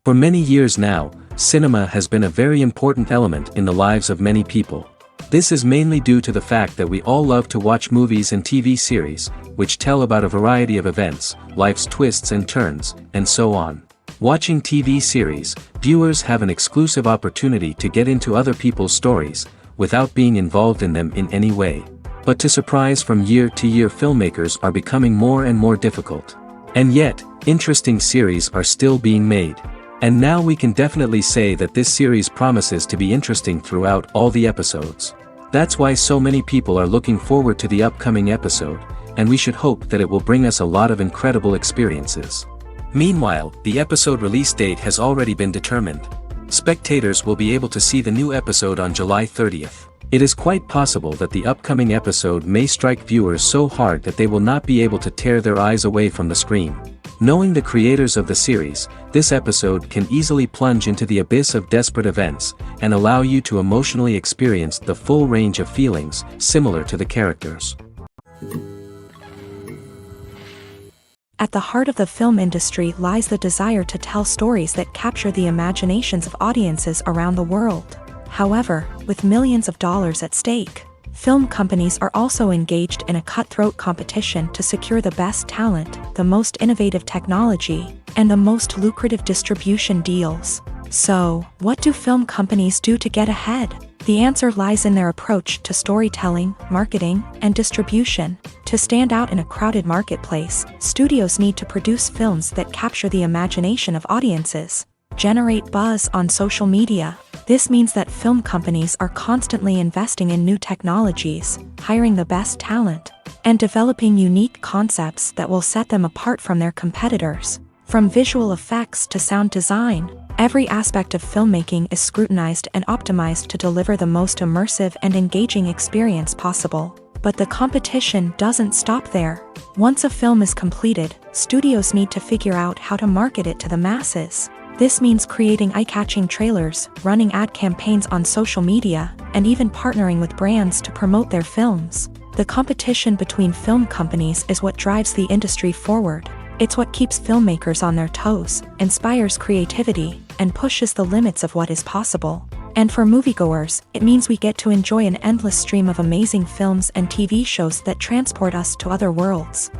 For many years now, cinema has been a very important element in the lives of many people. This is mainly due to the fact that we all love to watch movies and TV series, which tell about a variety of events, life's twists and turns, and so on. Watching TV series, viewers have an exclusive opportunity to get into other people's stories, without being involved in them in any way. But to surprise from year to year, filmmakers are becoming more and more difficult. And yet, interesting series are still being made. And now we can definitely say that this series promises to be interesting throughout all the episodes. That's why so many people are looking forward to the upcoming episode, and we should hope that it will bring us a lot of incredible experiences. Meanwhile, the episode release date has already been determined. Spectators will be able to see the new episode on July 30th. It is quite possible that the upcoming episode may strike viewers so hard that they will not be able to tear their eyes away from the screen. Knowing the creators of the series, this episode can easily plunge into the abyss of desperate events, and allow you to emotionally experience the full range of feelings, similar to the characters. At the heart of the film industry lies the desire to tell stories that capture the imaginations of audiences around the world. However, with millions of dollars at stake, film companies are also engaged in a cutthroat competition to secure the best talent, the most innovative technology, and the most lucrative distribution deals. So, what do film companies do to get ahead? The answer lies in their approach to storytelling, marketing, and distribution. To stand out in a crowded marketplace, studios need to produce films that capture the imagination of audiences, generate buzz on social media. This means that film companies are constantly investing in new technologies, hiring the best talent, and developing unique concepts that will set them apart from their competitors. From visual effects to sound design, every aspect of filmmaking is scrutinized and optimized to deliver the most immersive and engaging experience possible. But the competition doesn't stop there. Once a film is completed, studios need to figure out how to market it to the masses. This means creating eye-catching trailers, running ad campaigns on social media, and even partnering with brands to promote their films. The competition between film companies is what drives the industry forward. It's what keeps filmmakers on their toes, inspires creativity, and pushes the limits of what is possible. And for moviegoers, it means we get to enjoy an endless stream of amazing films and TV shows that transport us to other worlds.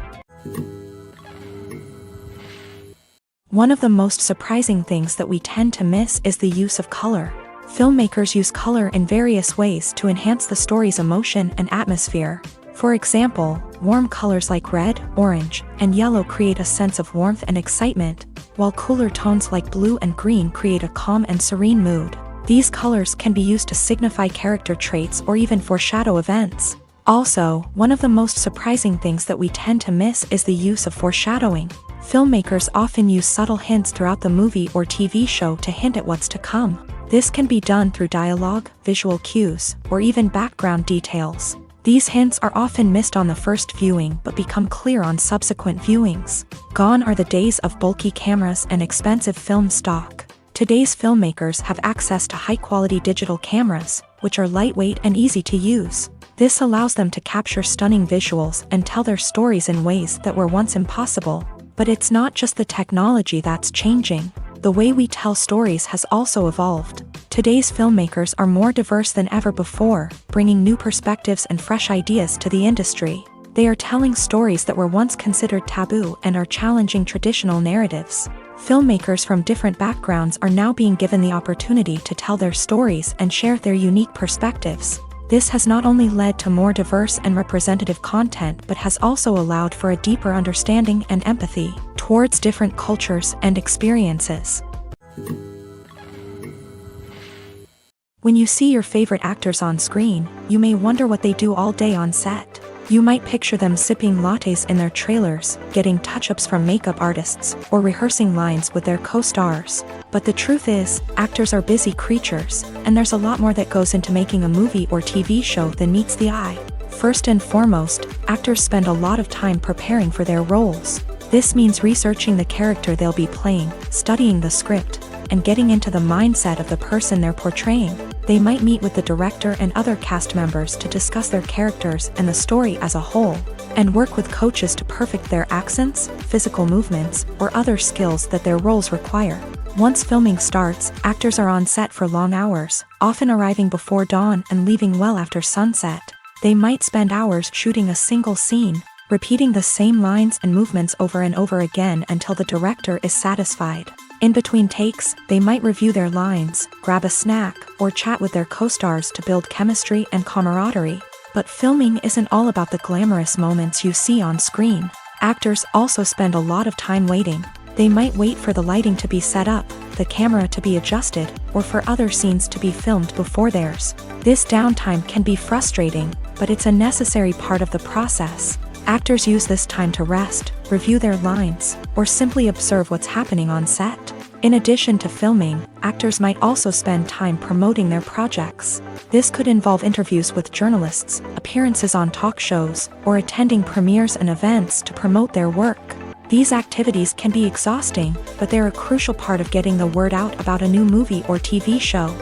One of the most surprising things that we tend to miss is the use of color. Filmmakers use color in various ways to enhance the story's emotion and atmosphere. For example, warm colors like red, orange, and yellow create a sense of warmth and excitement, while cooler tones like blue and green create a calm and serene mood. These colors can be used to signify character traits or even foreshadow events. Also, one of the most surprising things that we tend to miss is the use of foreshadowing. Filmmakers often use subtle hints throughout the movie or TV show to hint at what's to come. This can be done through dialogue, visual cues, or even background details. These hints are often missed on the first viewing but become clear on subsequent viewings. Gone are the days of bulky cameras and expensive film stock. Today's filmmakers have access to high-quality digital cameras, which are lightweight and easy to use. This allows them to capture stunning visuals and tell their stories in ways that were once impossible. But it's not just the technology that's changing. The way we tell stories has also evolved. Today's filmmakers are more diverse than ever before, bringing new perspectives and fresh ideas to the industry. They are telling stories that were once considered taboo and are challenging traditional narratives. Filmmakers from different backgrounds are now being given the opportunity to tell their stories and share their unique perspectives. This has not only led to more diverse and representative content but has also allowed for a deeper understanding and empathy towards different cultures and experiences. When you see your favorite actors on screen, you may wonder what they do all day on set. You might picture them sipping lattes in their trailers, getting touch-ups from makeup artists, or rehearsing lines with their co-stars. But the truth is, actors are busy creatures, and there's a lot more that goes into making a movie or TV show than meets the eye. First and foremost, actors spend a lot of time preparing for their roles. This means researching the character they'll be playing, studying the script, and getting into the mindset of the person they're portraying. They might meet with the director and other cast members to discuss their characters and the story as a whole, and work with coaches to perfect their accents, physical movements, or other skills that their roles require. Once filming starts, actors are on set for long hours, often arriving before dawn and leaving well after sunset. They might spend hours shooting a single scene, repeating the same lines and movements over and over again until the director is satisfied. In between takes, they might review their lines, grab a snack, or chat with their co-stars to build chemistry and camaraderie. But filming isn't all about the glamorous moments you see on screen. Actors also spend a lot of time waiting. They might wait for the lighting to be set up, the camera to be adjusted, or for other scenes to be filmed before theirs. This downtime can be frustrating, but it's a necessary part of the process. Actors use this time to rest, review their lines, or simply observe what's happening on set. In addition to filming, actors might also spend time promoting their projects. This could involve interviews with journalists, appearances on talk shows, or attending premieres and events to promote their work. These activities can be exhausting, but they're a crucial part of getting the word out about a new movie or TV show.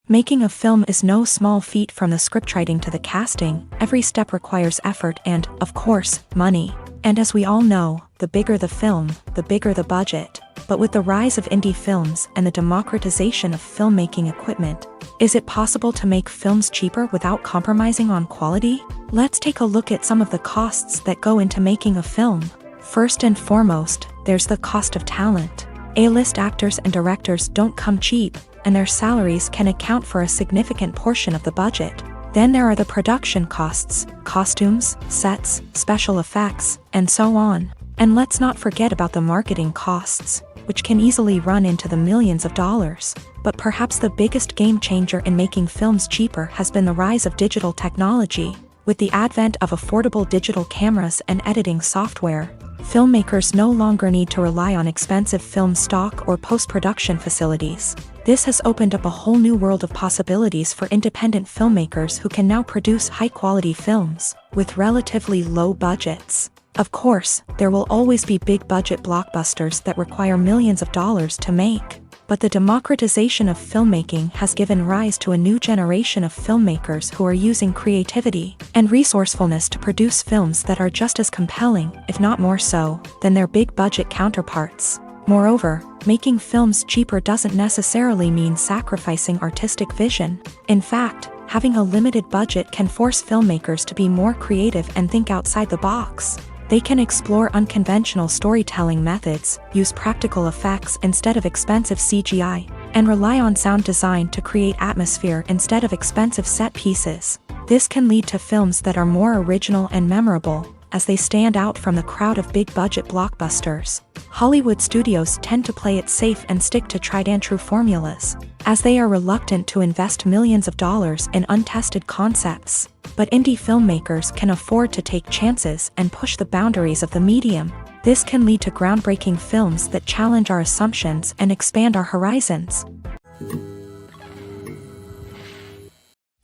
Making a film is no small feat. From the scriptwriting to the casting, every step requires effort and, of course, money. And as we all know, the bigger the film, the bigger the budget. But with the rise of indie films and the democratization of filmmaking equipment, is it possible to make films cheaper without compromising on quality? Let's take a look at some of the costs that go into making a film. First and foremost, there's the cost of talent. A-list actors and directors don't come cheap, and their salaries can account for a significant portion of the budget. Then there are the production costs, costumes, sets, special effects, and so on. And let's not forget about the marketing costs, which can easily run into the millions of dollars. But perhaps the biggest game changer in making films cheaper has been the rise of digital technology. With the advent of affordable digital cameras and editing software, filmmakers no longer need to rely on expensive film stock or post-production facilities. This has opened up a whole new world of possibilities for independent filmmakers who can now produce high-quality films with relatively low budgets. Of course, there will always be big-budget blockbusters that require millions of dollars to make. But the democratization of filmmaking has given rise to a new generation of filmmakers who are using creativity and resourcefulness to produce films that are just as compelling, if not more so, than their big-budget counterparts. Moreover, making films cheaper doesn't necessarily mean sacrificing artistic vision. In fact, having a limited budget can force filmmakers to be more creative and think outside the box. They can explore unconventional storytelling methods, use practical effects instead of expensive CGI, and rely on sound design to create atmosphere instead of expensive set pieces. This can lead to films that are more original and memorable, as they stand out from the crowd of big-budget blockbusters. Hollywood studios tend to play it safe and stick to tried-and-true formulas, as they are reluctant to invest millions of dollars in untested concepts. But indie filmmakers can afford to take chances and push the boundaries of the medium. This can lead to groundbreaking films that challenge our assumptions and expand our horizons.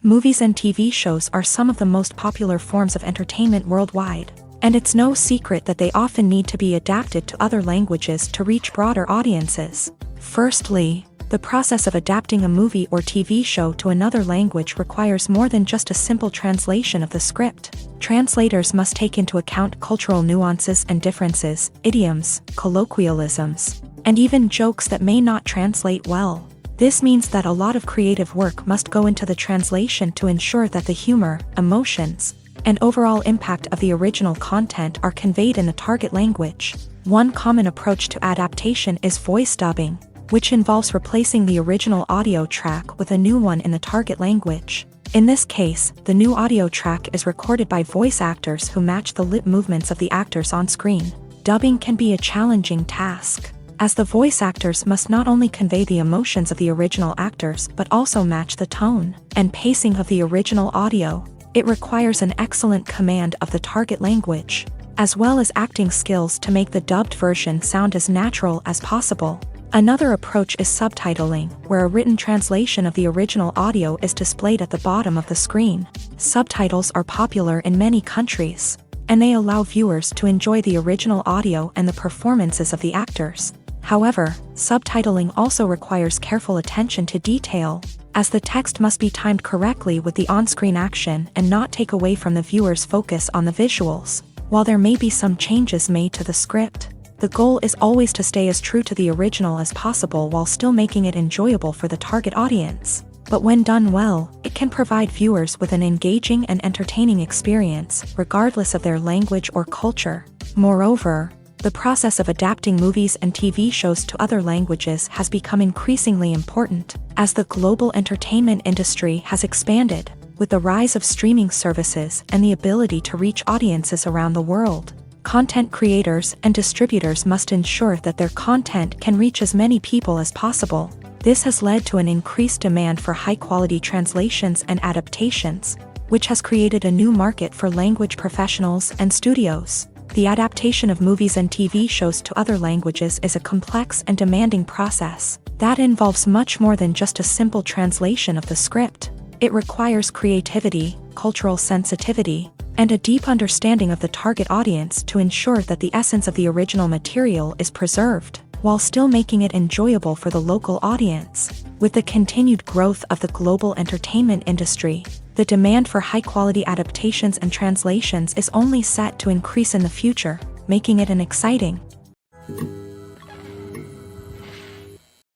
Movies and TV shows are some of the most popular forms of entertainment worldwide, and it's no secret that they often need to be adapted to other languages to reach broader audiences. Firstly, the process of adapting a movie or TV show to another language requires more than just a simple translation of the script. Translators must take into account cultural nuances and differences, idioms, colloquialisms, and even jokes that may not translate well. This means that a lot of creative work must go into the translation to ensure that the humor, emotions, and overall impact of the original content are conveyed in the target language. One common approach to adaptation is voice dubbing, which involves replacing the original audio track with a new one in the target language. In this case, the new audio track is recorded by voice actors who match the lip movements of the actors on screen. Dubbing can be a challenging task, as the voice actors must not only convey the emotions of the original actors but also match the tone and pacing of the original audio. It requires an excellent command of the target language, as well as acting skills to make the dubbed version sound as natural as possible. Another approach is subtitling, where a written translation of the original audio is displayed at the bottom of the screen. Subtitles are popular in many countries, and they allow viewers to enjoy the original audio and the performances of the actors. However, subtitling also requires careful attention to detail, as the text must be timed correctly with the on-screen action and not take away from the viewer's focus on the visuals. While there may be some changes made to the script, the goal is always to stay as true to the original as possible while still making it enjoyable for the target audience. But when done well, it can provide viewers with an engaging and entertaining experience, regardless of their language or culture. Moreover, the process of adapting movies and TV shows to other languages has become increasingly important, as the global entertainment industry has expanded, with the rise of streaming services and the ability to reach audiences around the world. Content creators and distributors must ensure that their content can reach as many people as possible. This has led to an increased demand for high-quality translations and adaptations, which has created a new market for language professionals and studios. The adaptation of movies and TV shows to other languages is a complex and demanding process that involves much more than just a simple translation of the script. It requires creativity, cultural sensitivity, and a deep understanding of the target audience to ensure that the essence of the original material is preserved, while still making it enjoyable for the local audience. With the continued growth of the global entertainment industry, the demand for high-quality adaptations and translations is only set to increase in the future, making it an exciting.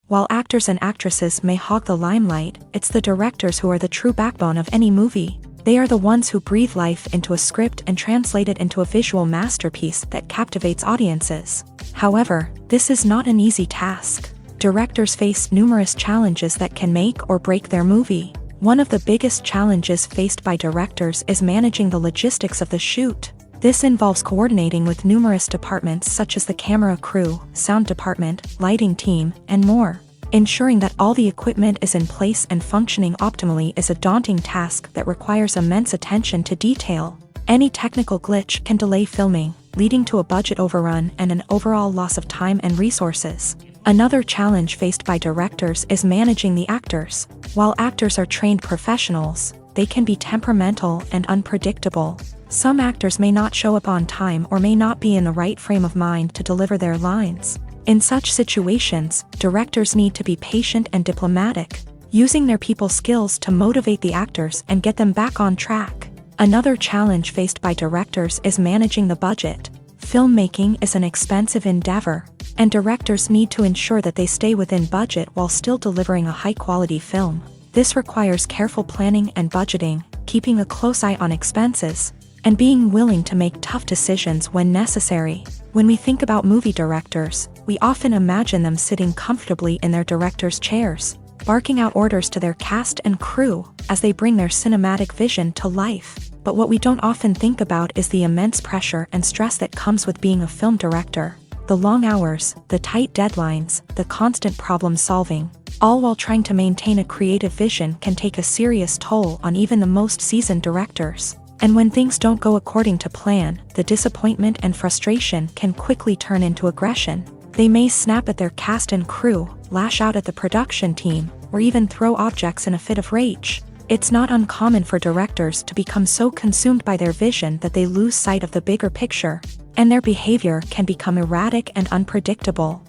While actors and actresses may hog the limelight, it's the directors who are the true backbone of any movie. They are the ones who breathe life into a script and translate it into a visual masterpiece that captivates audiences. However, this is not an easy task. Directors face numerous challenges that can make or break their movie. One of the biggest challenges faced by directors is managing the logistics of the shoot. This involves coordinating with numerous departments such as the camera crew, sound department, lighting team, and more. Ensuring that all the equipment is in place and functioning optimally is a daunting task that requires immense attention to detail. Any technical glitch can delay filming, leading to a budget overrun and an overall loss of time and resources. Another challenge faced by directors is managing the actors. While actors are trained professionals, they can be temperamental and unpredictable. Some actors may not show up on time or may not be in the right frame of mind to deliver their lines. In such situations, directors need to be patient and diplomatic, using their people skills to motivate the actors and get them back on track. Another challenge faced by directors is managing the budget. Filmmaking is an expensive endeavor, and directors need to ensure that they stay within budget while still delivering a high-quality film. This requires careful planning and budgeting, keeping a close eye on expenses, and being willing to make tough decisions when necessary. When we think about movie directors, we often imagine them sitting comfortably in their director's chairs, barking out orders to their cast and crew as they bring their cinematic vision to life. But what we don't often think about is the immense pressure and stress that comes with being a film director. The long hours, the tight deadlines, the constant problem solving, all while trying to maintain a creative vision can take a serious toll on even the most seasoned directors. And when things don't go according to plan, the disappointment and frustration can quickly turn into aggression. They may snap at their cast and crew, lash out at the production team, or even throw objects in a fit of rage. It's not uncommon for directors to become so consumed by their vision that they lose sight of the bigger picture, and their behavior can become erratic and unpredictable.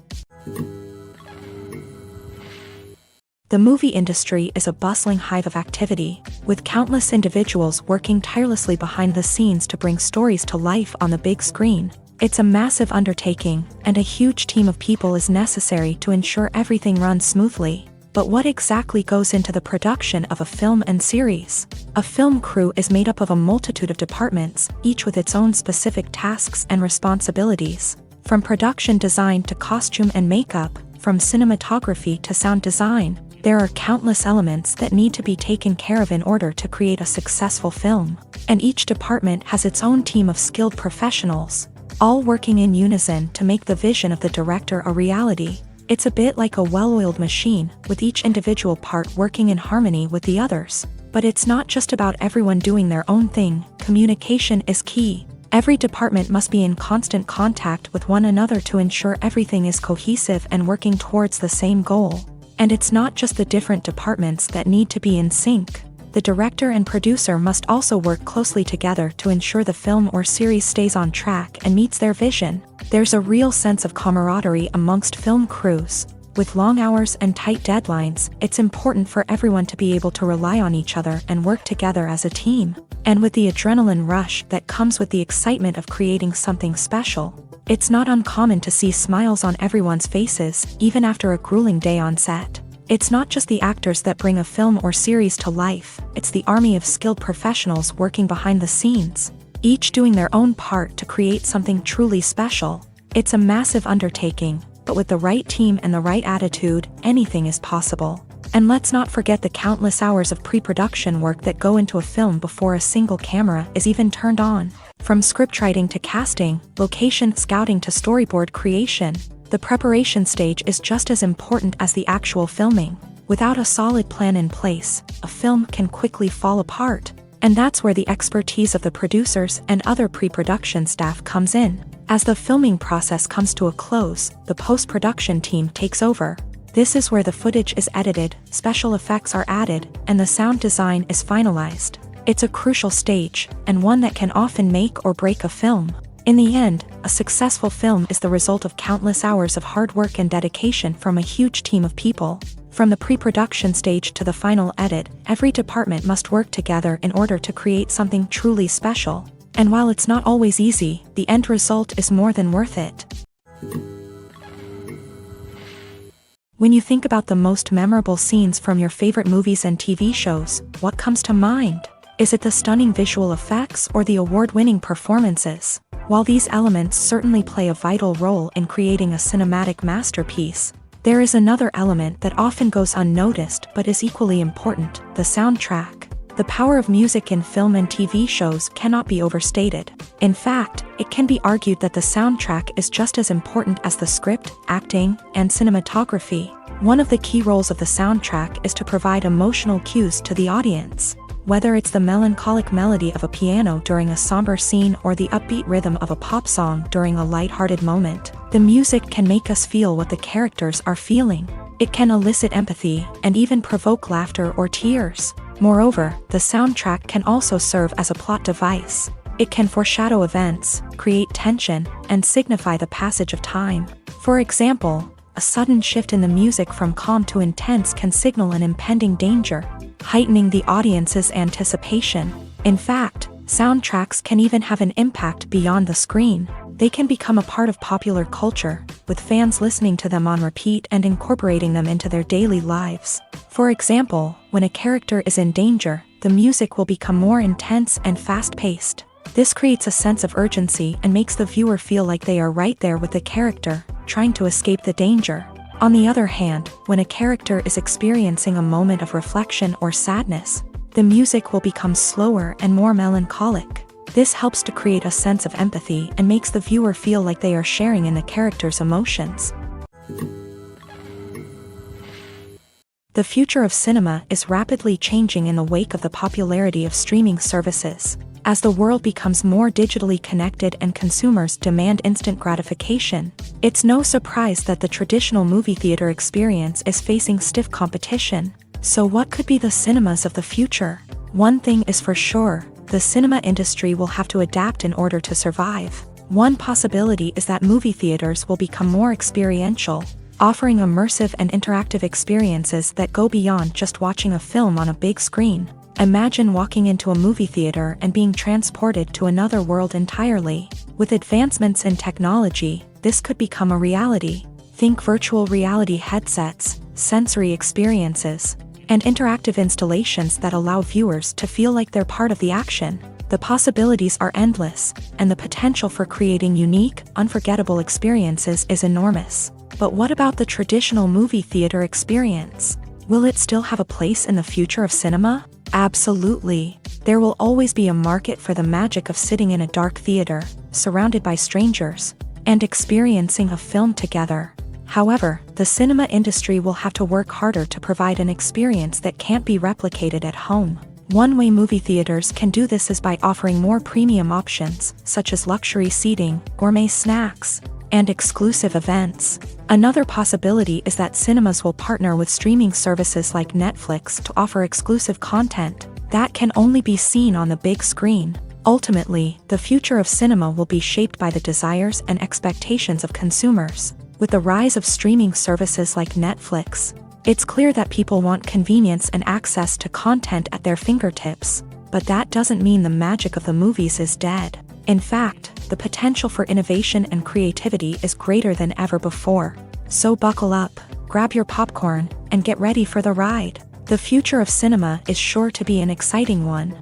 The movie industry is a bustling hive of activity, with countless individuals working tirelessly behind the scenes to bring stories to life on the big screen. It's a massive undertaking, and a huge team of people is necessary to ensure everything runs smoothly. But what exactly goes into the production of a film and series? A film crew is made up of a multitude of departments, each with its own specific tasks and responsibilities. From production design to costume and makeup, from cinematography to sound design, there are countless elements that need to be taken care of in order to create a successful film. And each department has its own team of skilled professionals, all working in unison to make the vision of the director a reality. It's a bit like a well-oiled machine, with each individual part working in harmony with the others. But it's not just about everyone doing their own thing. Communication is key. Every department must be in constant contact with one another to ensure everything is cohesive and working towards the same goal. And it's not just the different departments that need to be in sync. The director and producer must also work closely together to ensure the film or series stays on track and meets their vision. There's a real sense of camaraderie amongst film crews. With long hours and tight deadlines, it's important for everyone to be able to rely on each other and work together as a team. And with the adrenaline rush that comes with the excitement of creating something special, it's not uncommon to see smiles on everyone's faces, even after a grueling day on set. It's not just the actors that bring a film or series to life, it's the army of skilled professionals working behind the scenes, each doing their own part to create something truly special. It's a massive undertaking, but with the right team and the right attitude, anything is possible. And let's not forget the countless hours of pre-production work that go into a film before a single camera is even turned on. From scriptwriting to casting, location scouting to storyboard creation, the preparation stage is just as important as the actual filming. Without a solid plan in place, a film can quickly fall apart. And that's where the expertise of the producers and other pre-production staff comes in. As the filming process comes to a close, the post-production team takes over. This is where the footage is edited, special effects are added, and the sound design is finalized. It's a crucial stage, and one that can often make or break a film. In the end, a successful film is the result of countless hours of hard work and dedication from a huge team of people. From the pre-production stage to the final edit, every department must work together in order to create something truly special. And while it's not always easy, the end result is more than worth it. When you think about the most memorable scenes from your favorite movies and TV shows, what comes to mind? Is it the stunning visual effects or the award-winning performances? While these elements certainly play a vital role in creating a cinematic masterpiece, there is another element that often goes unnoticed but is equally important: the soundtrack. The power of music in film and TV shows cannot be overstated. In fact, it can be argued that the soundtrack is just as important as the script, acting, and cinematography. One of the key roles of the soundtrack is to provide emotional cues to the audience. Whether it's the melancholic melody of a piano during a somber scene or the upbeat rhythm of a pop song during a lighthearted moment, the music can make us feel what the characters are feeling. It can elicit empathy and even provoke laughter or tears. Moreover, the soundtrack can also serve as a plot device. It can foreshadow events, create tension, and signify the passage of time. For example, a sudden shift in the music from calm to intense can signal an impending danger, heightening the audience's anticipation. In fact, soundtracks can even have an impact beyond the screen. They can become a part of popular culture, with fans listening to them on repeat and incorporating them into their daily lives. For example, when a character is in danger, the music will become more intense and fast-paced. This creates a sense of urgency and makes the viewer feel like they are right there with the character, trying to escape the danger. On the other hand, when a character is experiencing a moment of reflection or sadness, the music will become slower and more melancholic. This helps to create a sense of empathy and makes the viewer feel like they are sharing in the character's emotions. The future of cinema is rapidly changing in the wake of the popularity of streaming services. As the world becomes more digitally connected and consumers demand instant gratification, it's no surprise that the traditional movie theater experience is facing stiff competition. So what could be the cinemas of the future? One thing is for sure: the cinema industry will have to adapt in order to survive. One possibility is that movie theaters will become more experiential, offering immersive and interactive experiences that go beyond just watching a film on a big screen. Imagine walking into a movie theater and being transported to another world entirely. With advancements in technology, this could become a reality. Think virtual reality headsets, sensory experiences, and interactive installations that allow viewers to feel like they're part of the action. The possibilities are endless, and the potential for creating unique, unforgettable experiences is enormous. But what about the traditional movie theater experience? Will it still have a place in the future of cinema? Absolutely. There will always be a market for the magic of sitting in a dark theater, surrounded by strangers, and experiencing a film together. However, the cinema industry will have to work harder to provide an experience that can't be replicated at home. One way movie theaters can do this is by offering more premium options, such as luxury seating, gourmet snacks, and exclusive events. Another possibility is that cinemas will partner with streaming services like Netflix to offer exclusive content that can only be seen on the big screen. Ultimately, the future of cinema will be shaped by the desires and expectations of consumers. With the rise of streaming services like Netflix, it's clear that people want convenience and access to content at their fingertips. But that doesn't mean the magic of the movies is dead. In fact, the potential for innovation and creativity is greater than ever before. So buckle up, grab your popcorn, and get ready for the ride. The future of cinema is sure to be an exciting one.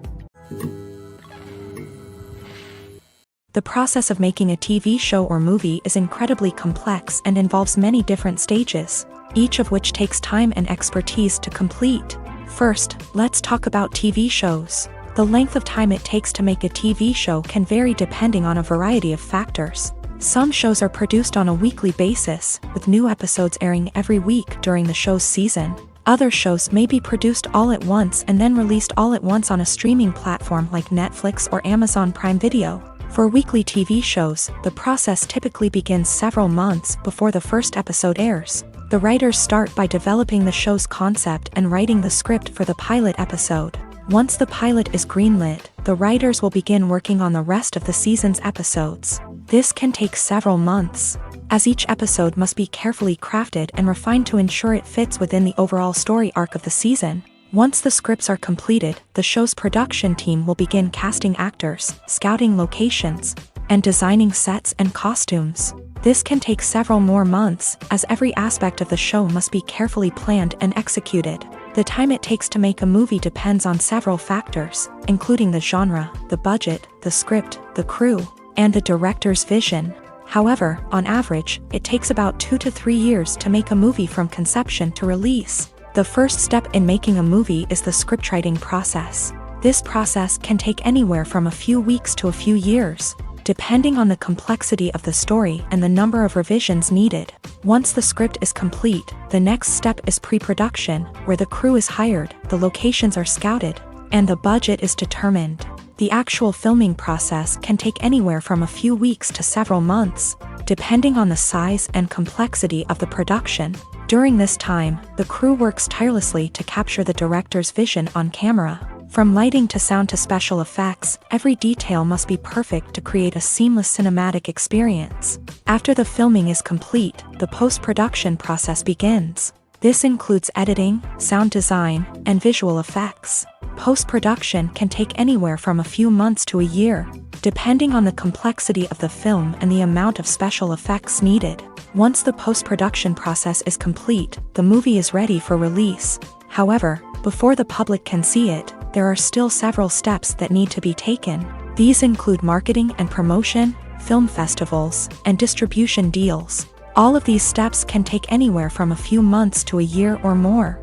The process of making a TV show or movie is incredibly complex and involves many different stages, each of which takes time and expertise to complete. First, let's talk about TV shows. The length of time it takes to make a TV show can vary depending on a variety of factors. Some shows are produced on a weekly basis, with new episodes airing every week during the show's season. Other shows may be produced all at once and then released all at once on a streaming platform like Netflix or Amazon Prime Video. For weekly TV shows, the process typically begins several months before the first episode airs. The writers start by developing the show's concept and writing the script for the pilot episode. Once the pilot is greenlit, the writers will begin working on the rest of the season's episodes. This can take several months, as each episode must be carefully crafted and refined to ensure it fits within the overall story arc of the season. Once the scripts are completed, the show's production team will begin casting actors, scouting locations, and designing sets and costumes. This can take several more months, as every aspect of the show must be carefully planned and executed. The time it takes to make a movie depends on several factors, including the genre, the budget, the script, the crew, and the director's vision. However, on average, it takes about 2 to 3 years to make a movie from conception to release. The first step in making a movie is the scriptwriting process. This process can take anywhere from a few weeks to a few years, depending on the complexity of the story and the number of revisions needed. Once the script is complete, the next step is pre-production, where the crew is hired, the locations are scouted, and the budget is determined. The actual filming process can take anywhere from a few weeks to several months, depending on the size and complexity of the production. During this time, the crew works tirelessly to capture the director's vision on camera. From lighting to sound to special effects, every detail must be perfect to create a seamless cinematic experience. After the filming is complete, the post-production process begins. This includes editing, sound design, and visual effects. Post-production can take anywhere from a few months to a year, depending on the complexity of the film and the amount of special effects needed. Once the post-production process is complete, the movie is ready for release. However, before the public can see it, there are still several steps that need to be taken. These include marketing and promotion, film festivals, and distribution deals. All of these steps can take anywhere from a few months to a year or more.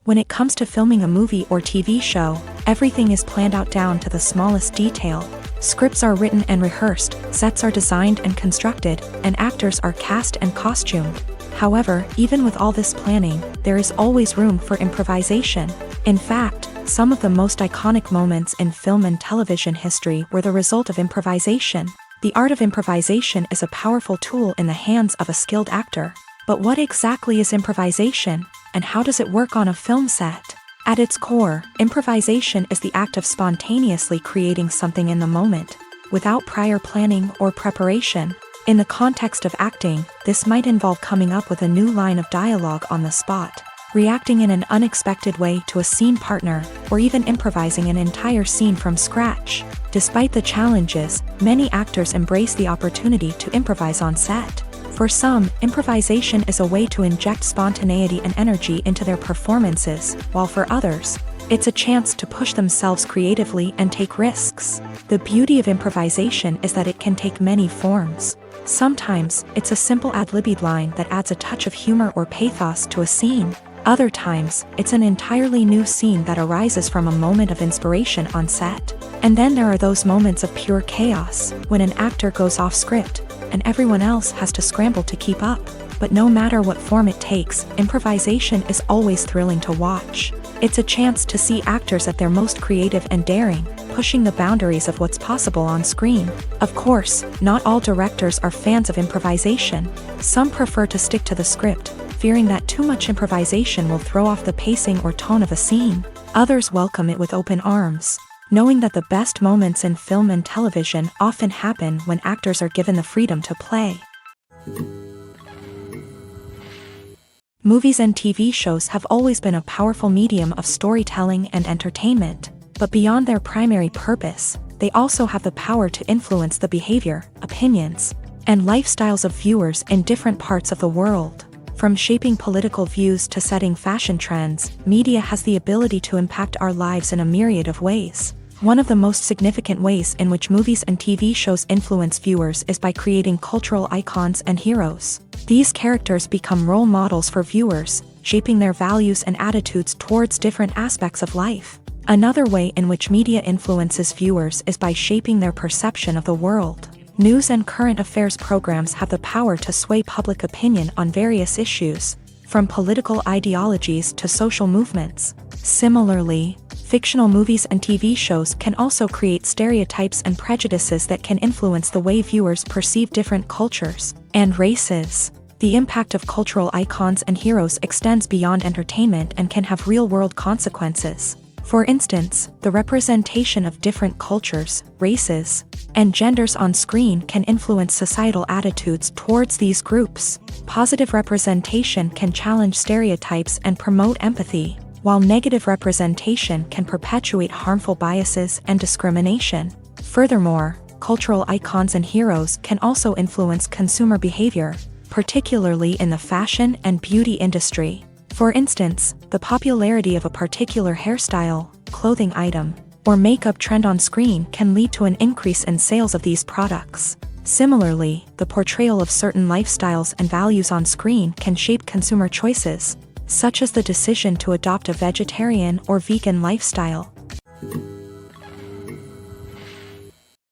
When it comes to filming a movie or TV show, everything is planned out down to the smallest detail. Scripts are written and rehearsed, sets are designed and constructed, and actors are cast and costumed. However, even with all this planning, there is always room for improvisation. In fact, some of the most iconic moments in film and television history were the result of improvisation. The art of improvisation is a powerful tool in the hands of a skilled actor. But what exactly is improvisation, and how does it work on a film set? At its core, improvisation is the act of spontaneously creating something in the moment, without prior planning or preparation. In the context of acting, this might involve coming up with a new line of dialogue on the spot, reacting in an unexpected way to a scene partner, or even improvising an entire scene from scratch. Despite the challenges, many actors embrace the opportunity to improvise on set. For some, improvisation is a way to inject spontaneity and energy into their performances, while for others, it's a chance to push themselves creatively and take risks. The beauty of improvisation is that it can take many forms. Sometimes, it's a simple ad-libbed line that adds a touch of humor or pathos to a scene. Other times, it's an entirely new scene that arises from a moment of inspiration on set. And then there are those moments of pure chaos, when an actor goes off script, and everyone else has to scramble to keep up. But no matter what form it takes, improvisation is always thrilling to watch. It's a chance to see actors at their most creative and daring, pushing the boundaries of what's possible on screen. Of course, not all directors are fans of improvisation. Some prefer to stick to the script, fearing that too much improvisation will throw off the pacing or tone of a scene. Others welcome it with open arms, knowing that the best moments in film and television often happen when actors are given the freedom to play. Movies and TV shows have always been a powerful medium of storytelling and entertainment, but beyond their primary purpose, they also have the power to influence the behavior, opinions, and lifestyles of viewers in different parts of the world. From shaping political views to setting fashion trends, media has the ability to impact our lives in a myriad of ways. One of the most significant ways in which movies and TV shows influence viewers is by creating cultural icons and heroes. These characters become role models for viewers, shaping their values and attitudes towards different aspects of life. Another way in which media influences viewers is by shaping their perception of the world. News and current affairs programs have the power to sway public opinion on various issues, from political ideologies to social movements. Similarly, fictional movies and TV shows can also create stereotypes and prejudices that can influence the way viewers perceive different cultures and races. The impact of cultural icons and heroes extends beyond entertainment and can have real-world consequences. For instance, the representation of different cultures, races, and genders on screen can influence societal attitudes towards these groups. Positive representation can challenge stereotypes and promote empathy, while negative representation can perpetuate harmful biases and discrimination. Furthermore, cultural icons and heroes can also influence consumer behavior, particularly in the fashion and beauty industry. For instance, the popularity of a particular hairstyle, clothing item, or makeup trend on screen can lead to an increase in sales of these products. Similarly, the portrayal of certain lifestyles and values on screen can shape consumer choices, such as the decision to adopt a vegetarian or vegan lifestyle.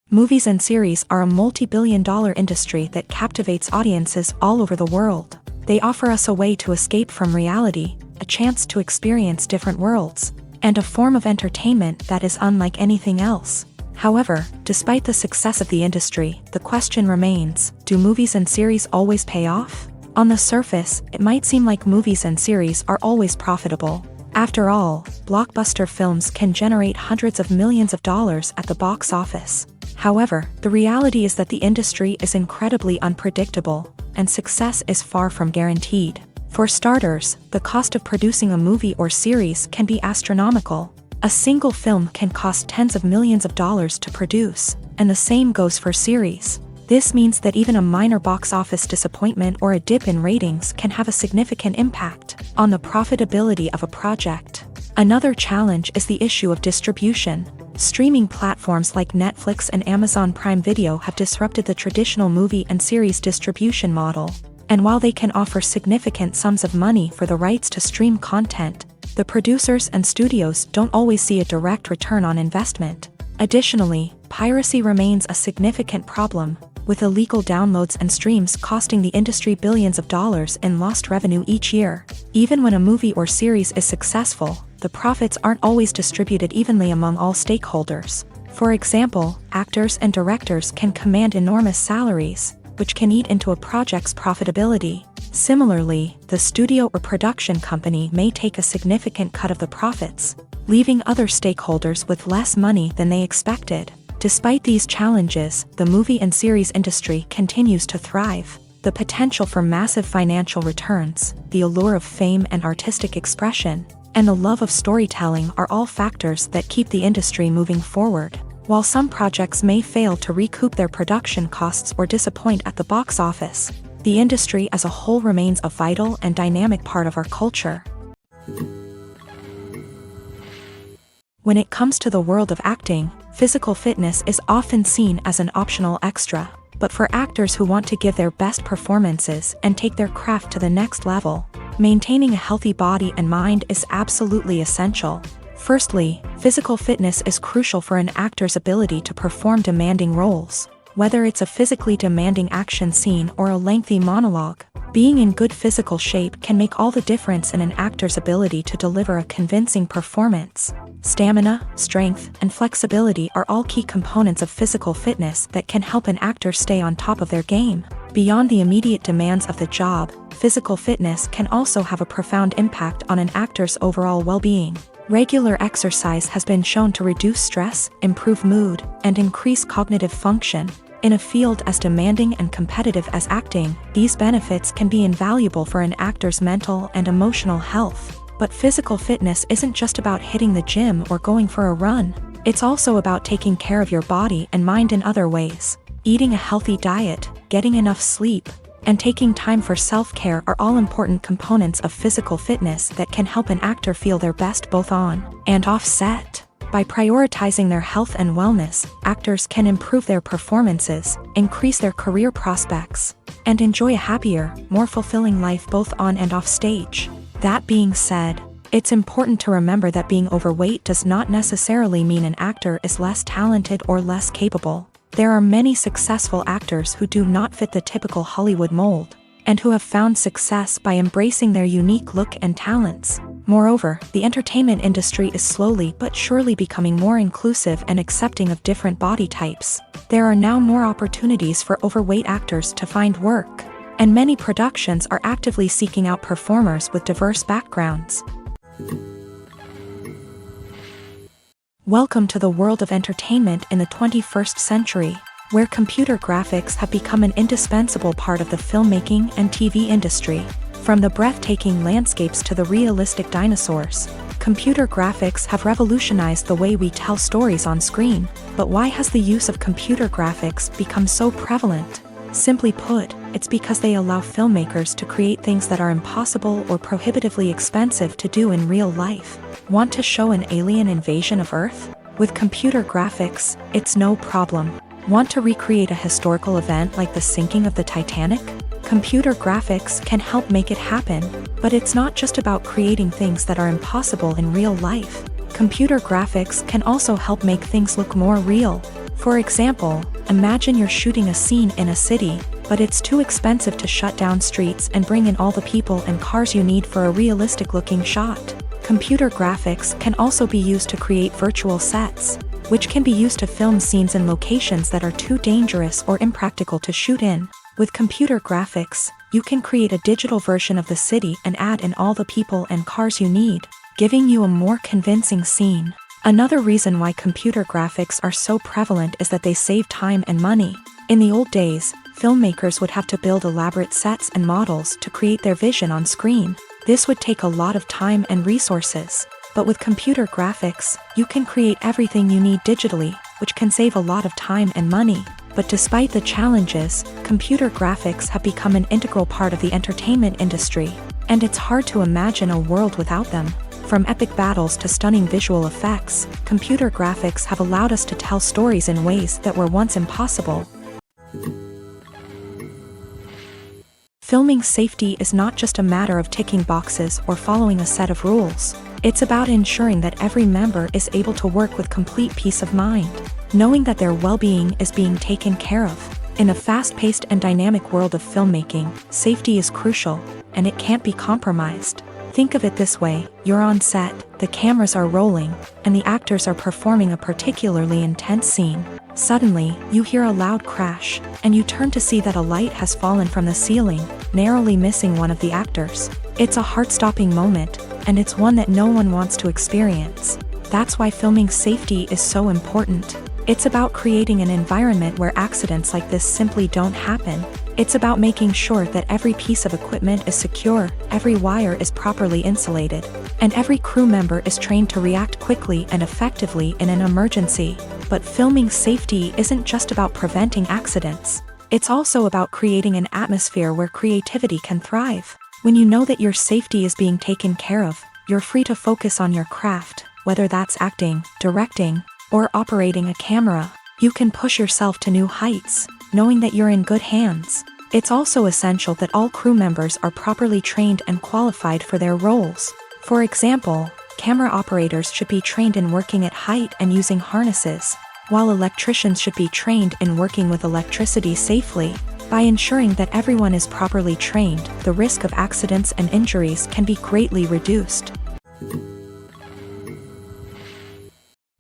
Movies and series are a multi-billion-dollar industry that captivates audiences all over the world. They offer us a way to escape from reality, a chance to experience different worlds, and a form of entertainment that is unlike anything else. However, despite the success of the industry, the question remains, do movies and series always pay off? On the surface, it might seem like movies and series are always profitable. After all, blockbuster films can generate hundreds of millions of dollars at the box office. However, the reality is that the industry is incredibly unpredictable, and success is far from guaranteed. For starters, the cost of producing a movie or series can be astronomical. A single film can cost tens of millions of dollars to produce, and the same goes for series. This means that even a minor box office disappointment or a dip in ratings can have a significant impact on the profitability of a project. Another challenge is the issue of distribution. Streaming platforms like Netflix and Amazon Prime Video have disrupted the traditional movie and series distribution model. And while they can offer significant sums of money for the rights to stream content, the producers and studios don't always see a direct return on investment. Additionally, piracy remains a significant problem, with illegal downloads and streams costing the industry billions of dollars in lost revenue each year. Even when a movie or series is successful, the profits aren't always distributed evenly among all stakeholders. For example, actors and directors can command enormous salaries, which can eat into a project's profitability. Similarly, the studio or production company may take a significant cut of the profits, leaving other stakeholders with less money than they expected. Despite these challenges, the movie and series industry continues to thrive. The potential for massive financial returns, the allure of fame and artistic expression, and the love of storytelling are all factors that keep the industry moving forward. While some projects may fail to recoup their production costs or disappoint at the box office, the industry as a whole remains a vital and dynamic part of our culture. When it comes to the world of acting, physical fitness is often seen as an optional extra. But for actors who want to give their best performances and take their craft to the next level, maintaining a healthy body and mind is absolutely essential. Firstly, physical fitness is crucial for an actor's ability to perform demanding roles. Whether it's a physically demanding action scene or a lengthy monologue, being in good physical shape can make all the difference in an actor's ability to deliver a convincing performance. Stamina, strength, and flexibility are all key components of physical fitness that can help an actor stay on top of their game. Beyond the immediate demands of the job, physical fitness can also have a profound impact on an actor's overall well-being. Regular exercise has been shown to reduce stress, improve mood, and increase cognitive function. In a field as demanding and competitive as acting, these benefits can be invaluable for an actor's mental and emotional health. But physical fitness isn't just about hitting the gym or going for a run. It's also about taking care of your body and mind in other ways. Eating a healthy diet, getting enough sleep, and taking time for self-care are all important components of physical fitness that can help an actor feel their best both on and off set. By prioritizing their health and wellness, actors can improve their performances, increase their career prospects, and enjoy a happier, more fulfilling life both on and off stage. That being said, it's important to remember that being overweight does not necessarily mean an actor is less talented or less capable. There are many successful actors who do not fit the typical Hollywood mold, and who have found success by embracing their unique look and talents. Moreover, the entertainment industry is slowly but surely becoming more inclusive and accepting of different body types. There are now more opportunities for overweight actors to find work, and many productions are actively seeking out performers with diverse backgrounds. Welcome to the world of entertainment in the 21st century, where computer graphics have become an indispensable part of the filmmaking and TV industry. From the breathtaking landscapes to the realistic dinosaurs, computer graphics have revolutionized the way we tell stories on screen. But why has the use of computer graphics become so prevalent? Simply put, it's because they allow filmmakers to create things that are impossible or prohibitively expensive to do in real life. Want to show an alien invasion of Earth? With computer graphics, it's no problem. Want to recreate a historical event like the sinking of the Titanic? Computer graphics can help make it happen, but it's not just about creating things that are impossible in real life. Computer graphics can also help make things look more real. For example, imagine you're shooting a scene in a city, but it's too expensive to shut down streets and bring in all the people and cars you need for a realistic-looking shot. Computer graphics can also be used to create virtual sets, which can be used to film scenes in locations that are too dangerous or impractical to shoot in. With computer graphics, you can create a digital version of the city and add in all the people and cars you need, giving you a more convincing scene. Another reason why computer graphics are so prevalent is that they save time and money. In the old days, filmmakers would have to build elaborate sets and models to create their vision on screen. This would take a lot of time and resources. But with computer graphics, you can create everything you need digitally, which can save a lot of time and money. But despite the challenges, computer graphics have become an integral part of the entertainment industry, and it's hard to imagine a world without them. From epic battles to stunning visual effects, computer graphics have allowed us to tell stories in ways that were once impossible. Filming safety is not just a matter of ticking boxes or following a set of rules. It's about ensuring that every member is able to work with complete peace of mind, knowing that their well-being is being taken care of. In a fast-paced and dynamic world of filmmaking, safety is crucial, and it can't be compromised. Think of it this way: you're on set, the cameras are rolling, and the actors are performing a particularly intense scene. Suddenly, you hear a loud crash, and you turn to see that a light has fallen from the ceiling, narrowly missing one of the actors. It's a heart-stopping moment, and it's one that no one wants to experience. That's why filming safety is so important. It's about creating an environment where accidents like this simply don't happen. It's about making sure that every piece of equipment is secure, every wire is properly insulated, and every crew member is trained to react quickly and effectively in an emergency. But filming safety isn't just about preventing accidents. It's also about creating an atmosphere where creativity can thrive. When you know that your safety is being taken care of, you're free to focus on your craft, whether that's acting, directing, or operating a camera. You can push yourself to new heights, knowing that you're in good hands. It's also essential that all crew members are properly trained and qualified for their roles. For example, camera operators should be trained in working at height and using harnesses, while electricians should be trained in working with electricity safely. By ensuring that everyone is properly trained, the risk of accidents and injuries can be greatly reduced.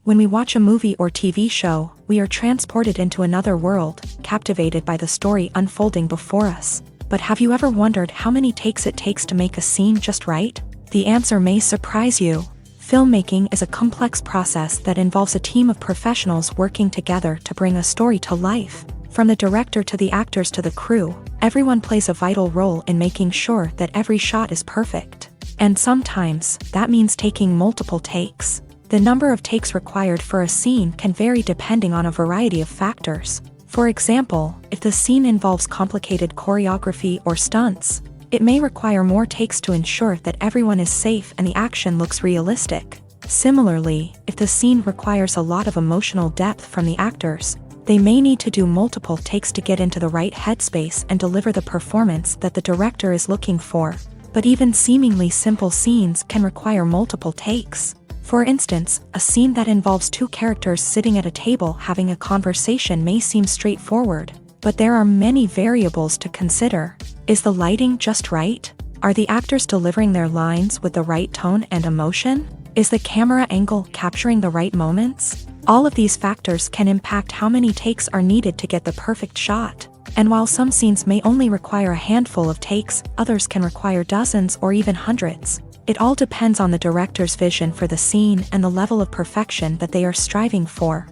When we watch a movie or TV show, we are transported into another world, captivated by the story unfolding before us. But have you ever wondered how many takes it takes to make a scene just right? The answer may surprise you. Filmmaking is a complex process that involves a team of professionals working together to bring a story to life. From the director to the actors to the crew, everyone plays a vital role in making sure that every shot is perfect. And sometimes, that means taking multiple takes. The number of takes required for a scene can vary depending on a variety of factors. For example, if the scene involves complicated choreography or stunts, it may require more takes to ensure that everyone is safe and the action looks realistic. Similarly, if the scene requires a lot of emotional depth from the actors, they may need to do multiple takes to get into the right headspace and deliver the performance that the director is looking for. But even seemingly simple scenes can require multiple takes. For instance, a scene that involves two characters sitting at a table having a conversation may seem straightforward, but there are many variables to consider. Is the lighting just right? Are the actors delivering their lines with the right tone and emotion? Is the camera angle capturing the right moments? All of these factors can impact how many takes are needed to get the perfect shot. And while some scenes may only require a handful of takes, others can require dozens or even hundreds. It all depends on the director's vision for the scene and the level of perfection that they are striving for.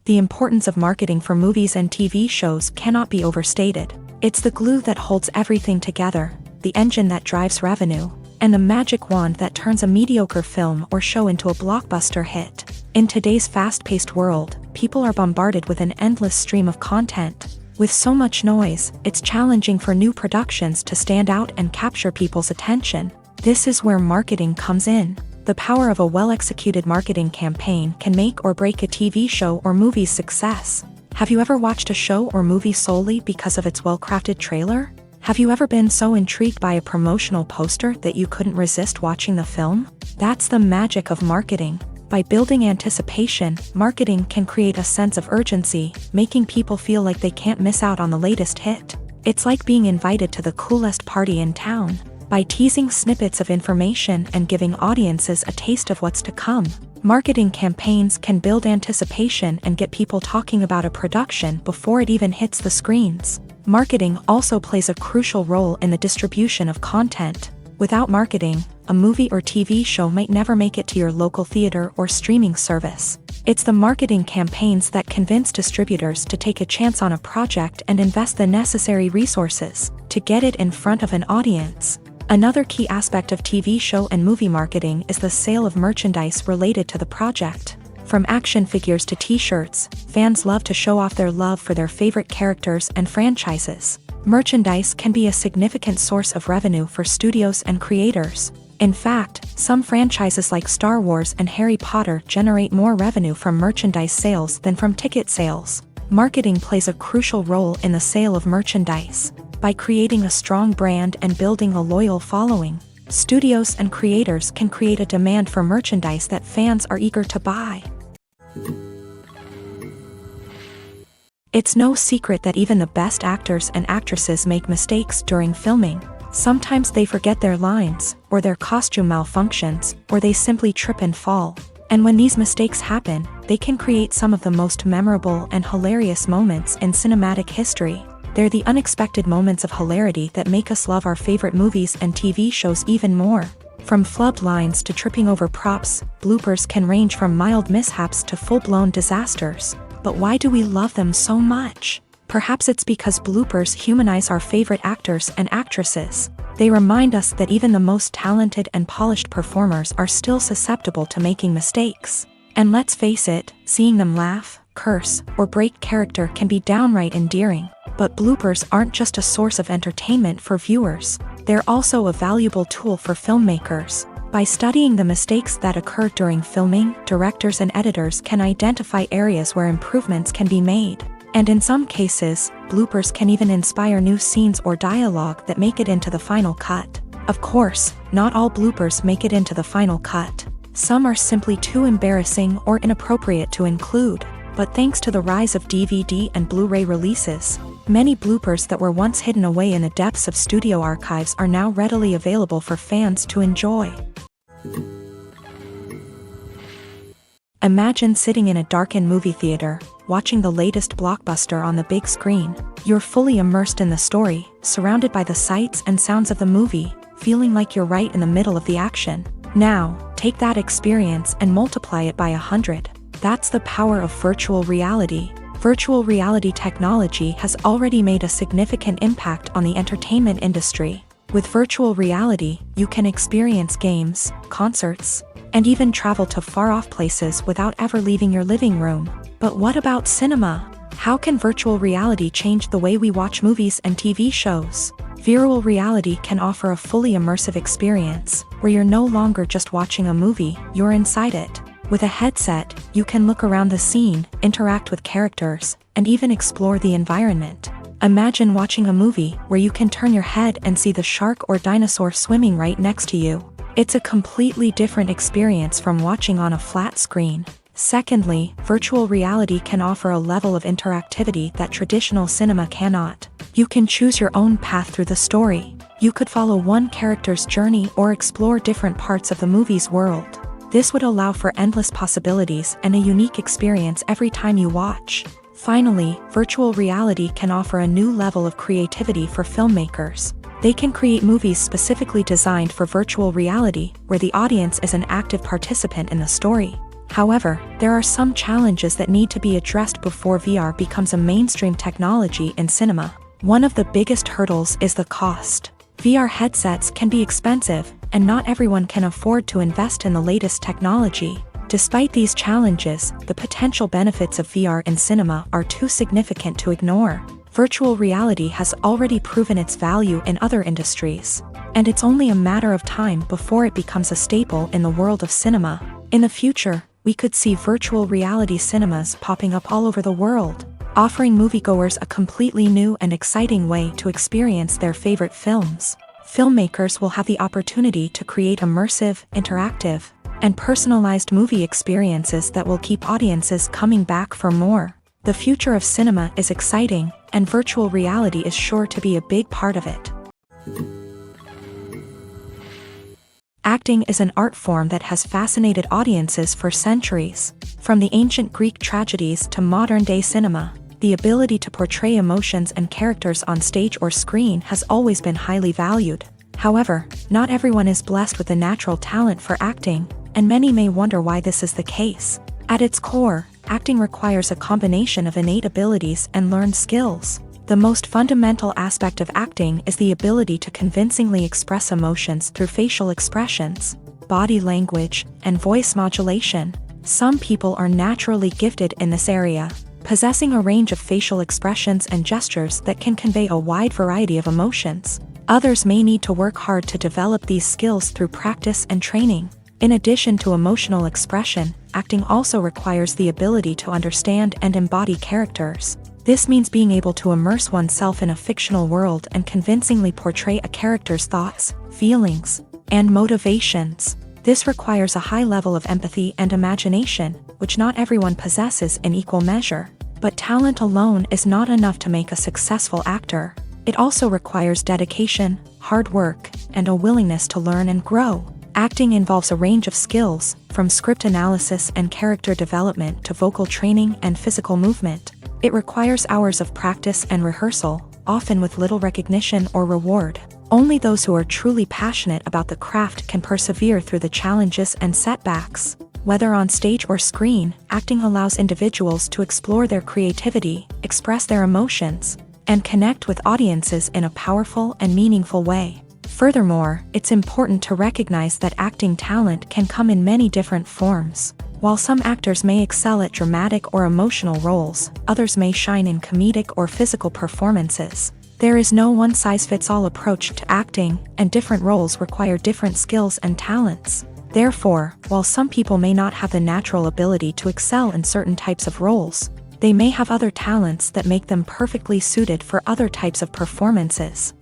The importance of marketing for movies and TV shows cannot be overstated. It's the glue that holds everything together, the engine that drives revenue, and the magic wand that turns a mediocre film or show into a blockbuster hit. In today's fast-paced world, people are bombarded with an endless stream of content. With so much noise, it's challenging for new productions to stand out and capture people's attention. This is where marketing comes in. The power of a well-executed marketing campaign can make or break a TV show or movie's success. Have you ever watched a show or movie solely because of its well-crafted trailer? Have you ever been so intrigued by a promotional poster that you couldn't resist watching the film? That's the magic of marketing. By building anticipation, marketing can create a sense of urgency, making people feel like they can't miss out on the latest hit. It's like being invited to the coolest party in town. By teasing snippets of information and giving audiences a taste of what's to come, marketing campaigns can build anticipation and get people talking about a production before it even hits the screens. Marketing also plays a crucial role in the distribution of content. Without marketing, a movie or TV show might never make it to your local theater or streaming service. It's the marketing campaigns that convince distributors to take a chance on a project and invest the necessary resources to get it in front of an audience. Another key aspect of TV show and movie marketing is the sale of merchandise related to the project. From action figures to t-shirts, fans love to show off their love for their favorite characters and franchises. Merchandise can be a significant source of revenue for studios and creators. In fact, some franchises like Star Wars and Harry Potter generate more revenue from merchandise sales than from ticket sales. Marketing plays a crucial role in the sale of merchandise. By creating a strong brand and building a loyal following, studios and creators can create a demand for merchandise that fans are eager to buy. It's no secret that even the best actors and actresses make mistakes during filming. Sometimes they forget their lines, or their costume malfunctions, or they simply trip and fall. And when these mistakes happen, they can create some of the most memorable and hilarious moments in cinematic history. They're the unexpected moments of hilarity that make us love our favorite movies and TV shows even more. From flubbed lines to tripping over props, bloopers can range from mild mishaps to full-blown disasters. But why do we love them so much? Perhaps it's because bloopers humanize our favorite actors and actresses. They remind us that even the most talented and polished performers are still susceptible to making mistakes. And let's face it, seeing them laugh, curse, or break character can be downright endearing. But bloopers aren't just a source of entertainment for viewers. They're also a valuable tool for filmmakers. By studying the mistakes that occur during filming, directors and editors can identify areas where improvements can be made. And in some cases, bloopers can even inspire new scenes or dialogue that make it into the final cut. Of course, not all bloopers make it into the final cut. Some are simply too embarrassing or inappropriate to include. But thanks to the rise of DVD and Blu-ray releases, many bloopers that were once hidden away in the depths of studio archives are now readily available for fans to enjoy. Imagine sitting in a darkened movie theater, watching the latest blockbuster on the big screen. You're fully immersed in the story, surrounded by the sights and sounds of the movie, feeling like you're right in the middle of the action. Now, take that experience and multiply it by 100. That's the power of virtual reality. Virtual reality technology has already made a significant impact on the entertainment industry. With virtual reality, you can experience games, concerts, and even travel to far-off places without ever leaving your living room. But what about cinema? How can virtual reality change the way we watch movies and TV shows? Virtual reality can offer a fully immersive experience, where you're no longer just watching a movie, you're inside it. With a headset, you can look around the scene, interact with characters, and even explore the environment. Imagine watching a movie where you can turn your head and see the shark or dinosaur swimming right next to you. It's a completely different experience from watching on a flat screen. Secondly, virtual reality can offer a level of interactivity that traditional cinema cannot. You can choose your own path through the story. You could follow one character's journey or explore different parts of the movie's world. This would allow for endless possibilities and a unique experience every time you watch. Finally, virtual reality can offer a new level of creativity for filmmakers. They can create movies specifically designed for virtual reality, where the audience is an active participant in the story. However, there are some challenges that need to be addressed before VR becomes a mainstream technology in cinema. One of the biggest hurdles is the cost. VR headsets can be expensive, and not everyone can afford to invest in the latest technology. Despite these challenges, the potential benefits of VR in cinema are too significant to ignore. Virtual reality has already proven its value in other industries, and it's only a matter of time before it becomes a staple in the world of cinema. In the future, we could see virtual reality cinemas popping up all over the world, offering moviegoers a completely new and exciting way to experience their favorite films. Filmmakers will have the opportunity to create immersive, interactive, and personalized movie experiences that will keep audiences coming back for more. The future of cinema is exciting, and virtual reality is sure to be a big part of it. Acting is an art form that has fascinated audiences for centuries. From the ancient Greek tragedies to modern-day cinema, the ability to portray emotions and characters on stage or screen has always been highly valued. However, not everyone is blessed with the natural talent for acting, and many may wonder why this is the case. At its core, acting requires a combination of innate abilities and learned skills. The most fundamental aspect of acting is the ability to convincingly express emotions through facial expressions, body language, and voice modulation. Some people are naturally gifted in this area, possessing a range of facial expressions and gestures that can convey a wide variety of emotions. Others may need to work hard to develop these skills through practice and training. In addition to emotional expression, acting also requires the ability to understand and embody characters. This means being able to immerse oneself in a fictional world and convincingly portray a character's thoughts, feelings, and motivations. This requires a high level of empathy and imagination, which not everyone possesses in equal measure. But talent alone is not enough to make a successful actor. It also requires dedication, hard work, and a willingness to learn and grow. Acting involves a range of skills, from script analysis and character development to vocal training and physical movement. It requires hours of practice and rehearsal, often with little recognition or reward. Only those who are truly passionate about the craft can persevere through the challenges and setbacks. Whether on stage or screen, acting allows individuals to explore their creativity, express their emotions, and connect with audiences in a powerful and meaningful way. Furthermore, it's important to recognize that acting talent can come in many different forms. While some actors may excel at dramatic or emotional roles, others may shine in comedic or physical performances. There is no one-size-fits-all approach to acting, and different roles require different skills and talents. Therefore, while some people may not have the natural ability to excel in certain types of roles, they may have other talents that make them perfectly suited for other types of performances.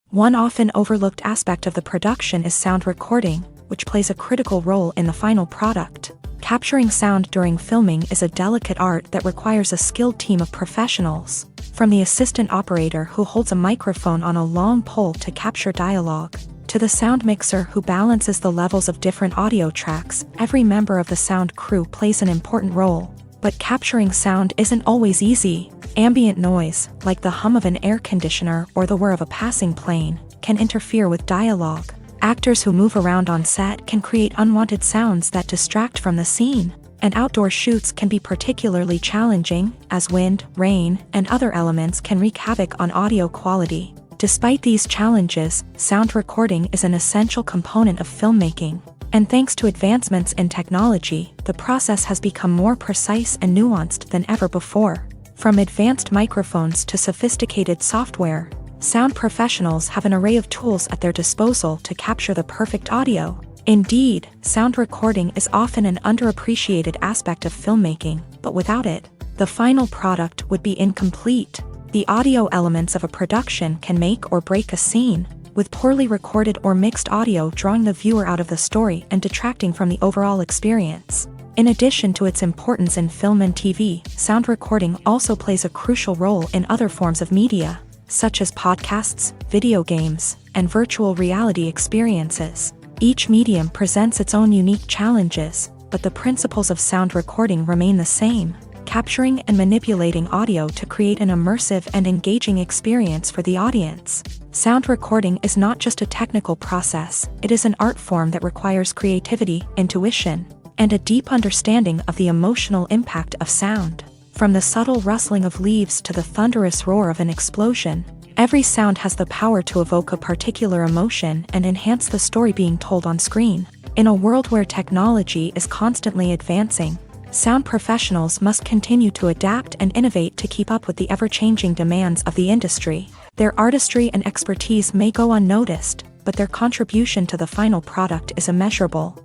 One often overlooked aspect of the production is sound recording, which plays a critical role in the final product. Capturing sound during filming is a delicate art that requires a skilled team of professionals, from the assistant operator who holds a microphone on a long pole to capture dialogue, to the sound mixer who balances the levels of different audio tracks. Every member of the sound crew plays an important role. But capturing sound isn't always easy. Ambient noise, like the hum of an air conditioner or the whir of a passing plane, can interfere with dialogue. Actors who move around on set can create unwanted sounds that distract from the scene, and outdoor shoots can be particularly challenging, as wind, rain, and other elements can wreak havoc on audio quality. Despite these challenges, sound recording is an essential component of filmmaking, and thanks to advancements in technology, the process has become more precise and nuanced than ever before. From advanced microphones to sophisticated software, sound professionals have an array of tools at their disposal to capture the perfect audio. Indeed, sound recording is often an underappreciated aspect of filmmaking, but without it, the final product would be incomplete. The audio elements of a production can make or break a scene, with poorly recorded or mixed audio drawing the viewer out of the story and detracting from the overall experience. In addition to its importance in film and TV, sound recording also plays a crucial role in other forms of media, such as podcasts, video games, and virtual reality experiences. Each medium presents its own unique challenges, but the principles of sound recording remain the same: capturing and manipulating audio to create an immersive and engaging experience for the audience. Sound recording is not just a technical process, it is an art form that requires creativity, intuition, and a deep understanding of the emotional impact of sound. From the subtle rustling of leaves to the thunderous roar of an explosion, every sound has the power to evoke a particular emotion and enhance the story being told on screen. In a world where technology is constantly advancing, sound professionals must continue to adapt and innovate to keep up with the ever-changing demands of the industry. Their artistry and expertise may go unnoticed, but their contribution to the final product is immeasurable.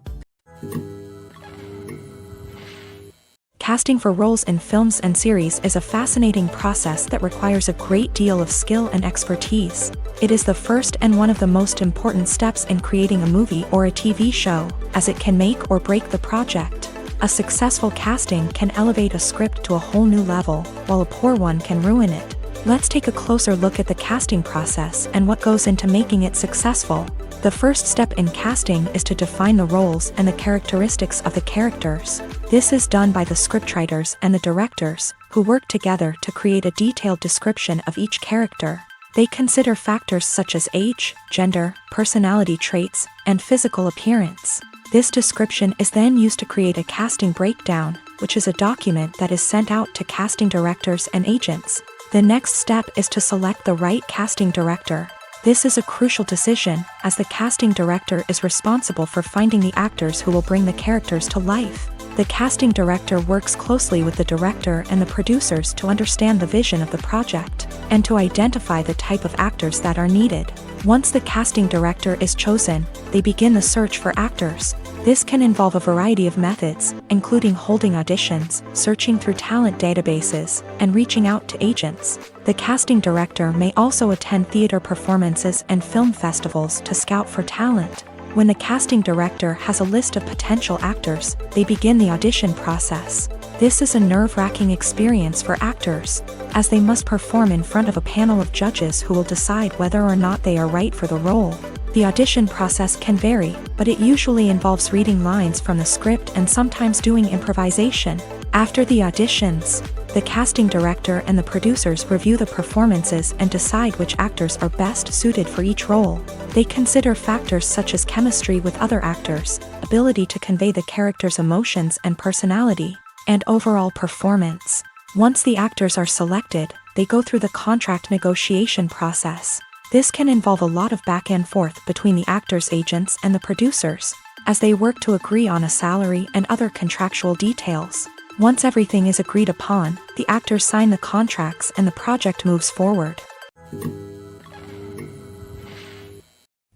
Casting for roles in films and series is a fascinating process that requires a great deal of skill and expertise. It is the first and one of the most important steps in creating a movie or a TV show, as it can make or break the project. A successful casting can elevate a script to a whole new level, while a poor one can ruin it. Let's take a closer look at the casting process and what goes into making it successful. The first step in casting is to define the roles and the characteristics of the characters. This is done by the scriptwriters and the directors, who work together to create a detailed description of each character. They consider factors such as age, gender, personality traits, and physical appearance. This description is then used to create a casting breakdown, which is a document that is sent out to casting directors and agents. The next step is to select the right casting director. This is a crucial decision, as the casting director is responsible for finding the actors who will bring the characters to life. The casting director works closely with the director and the producers to understand the vision of the project, and to identify the type of actors that are needed. Once the casting director is chosen, they begin the search for actors. This can involve a variety of methods, including holding auditions, searching through talent databases, and reaching out to agents. The casting director may also attend theater performances and film festivals to scout for talent. When the casting director has a list of potential actors, they begin the audition process. This is a nerve-wracking experience for actors, as they must perform in front of a panel of judges who will decide whether or not they are right for the role. The audition process can vary, but it usually involves reading lines from the script and sometimes doing improvisation. After the auditions, The casting director and the producers review the performances and decide which actors are best suited for each role. They consider factors such as chemistry with other actors, ability to convey the character's emotions and personality, and overall performance. Once the actors are selected, they go through the contract negotiation process. This can involve a lot of back and forth between the actors' agents and the producers, as they work to agree on a salary and other contractual details. Once everything is agreed upon, the actors sign the contracts and the project moves forward.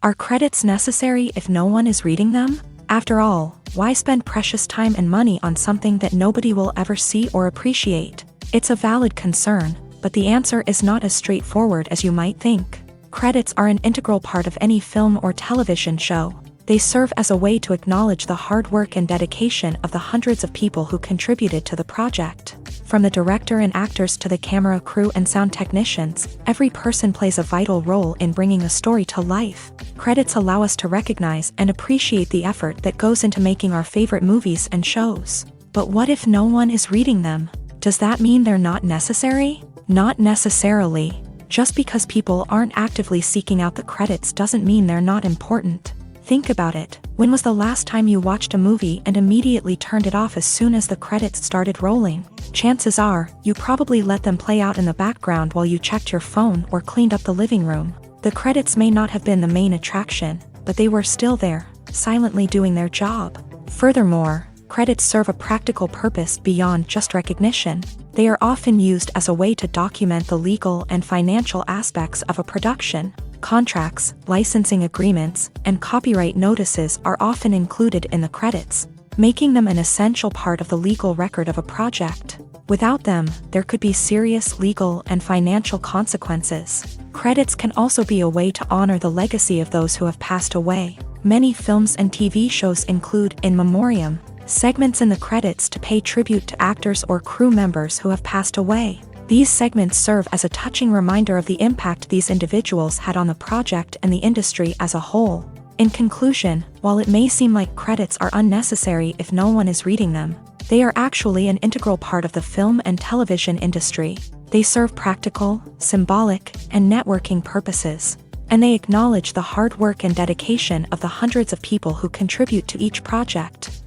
Are credits necessary if no one is reading them? After all, why spend precious time and money on something that nobody will ever see or appreciate? It's a valid concern, but the answer is not as straightforward as you might think. Credits are an integral part of any film or television show. They serve as a way to acknowledge the hard work and dedication of the hundreds of people who contributed to the project. From the director and actors to the camera crew and sound technicians, every person plays a vital role in bringing a story to life. Credits allow us to recognize and appreciate the effort that goes into making our favorite movies and shows. But what if no one is reading them? Does that mean they're not necessary? Not necessarily. Just because people aren't actively seeking out the credits doesn't mean they're not important. Think about it. When was the last time you watched a movie and immediately turned it off as soon as the credits started rolling? Chances are, you probably let them play out in the background while you checked your phone or cleaned up the living room. The credits may not have been the main attraction, but they were still there, silently doing their job. Furthermore, credits serve a practical purpose beyond just recognition. They are often used as a way to document the legal and financial aspects of a production. Contracts, licensing agreements, and copyright notices are often included in the credits, making them an essential part of the legal record of a project. Without them, there could be serious legal and financial consequences. Credits can also be a way to honor the legacy of those who have passed away. Many films and TV shows include in memoriam segments in the credits to pay tribute to actors or crew members who have passed away. These segments serve as a touching reminder of the impact these individuals had on the project and the industry as a whole. In conclusion, while it may seem like credits are unnecessary if no one is reading them, they are actually an integral part of the film and television industry. They serve practical, symbolic, and networking purposes, and they acknowledge the hard work and dedication of the hundreds of people who contribute to each project.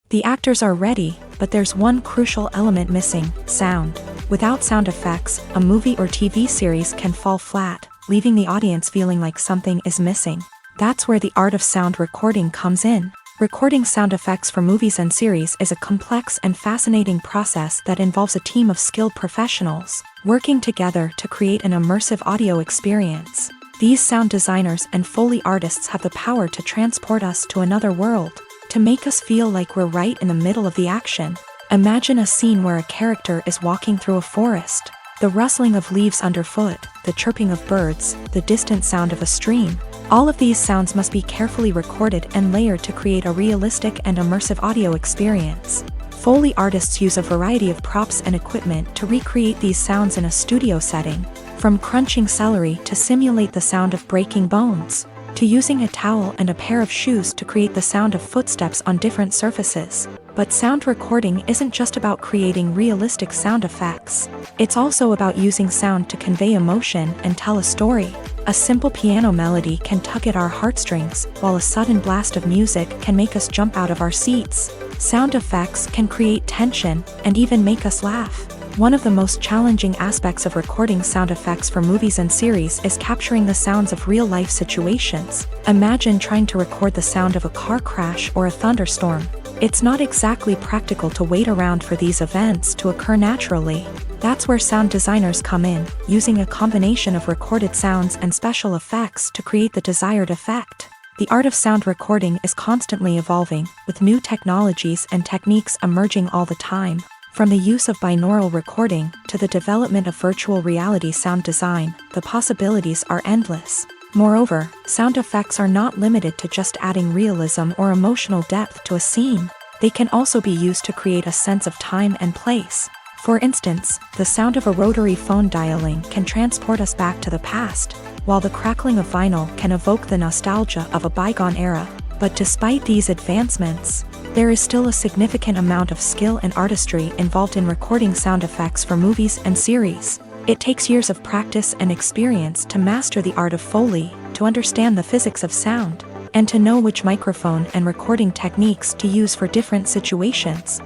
The actors are ready, but there's one crucial element missing: sound. Without sound effects, a movie or TV series can fall flat, leaving the audience feeling like something is missing. That's where the art of sound recording comes in. Recording sound effects for movies and series is a complex and fascinating process that involves a team of skilled professionals working together to create an immersive audio experience. These sound designers and Foley artists have the power to transport us to another world, to make us feel like we're right in the middle of the action. Imagine a scene where a character is walking through a forest. The rustling of leaves underfoot, the chirping of birds, the distant sound of a stream. All of these sounds must be carefully recorded and layered to create a realistic and immersive audio experience. Foley artists use a variety of props and equipment to recreate these sounds in a studio setting, from crunching celery to simulate the sound of breaking bones, to using a towel and a pair of shoes to create the sound of footsteps on different surfaces. But sound recording isn't just about creating realistic sound effects. It's also about using sound to convey emotion and tell a story. A simple piano melody can tug at our heartstrings, while a sudden blast of music can make us jump out of our seats. Sound effects can create tension and even make us laugh. One of the most challenging aspects of recording sound effects for movies and series is capturing the sounds of real-life situations. Imagine trying to record the sound of a car crash or a thunderstorm. It's not exactly practical to wait around for these events to occur naturally. That's where sound designers come in, using a combination of recorded sounds and special effects to create the desired effect. The art of sound recording is constantly evolving, with new technologies and techniques emerging all the time. From the use of binaural recording to the development of virtual reality sound design, the possibilities are endless. Moreover, sound effects are not limited to just adding realism or emotional depth to a scene. They can also be used to create a sense of time and place. For instance, the sound of a rotary phone dialing can transport us back to the past, while the crackling of vinyl can evoke the nostalgia of a bygone era. But despite these advancements, there is still a significant amount of skill and artistry involved in recording sound effects for movies and series. It takes years of practice and experience to master the art of Foley, to understand the physics of sound, and to know which microphone and recording techniques to use for different situations.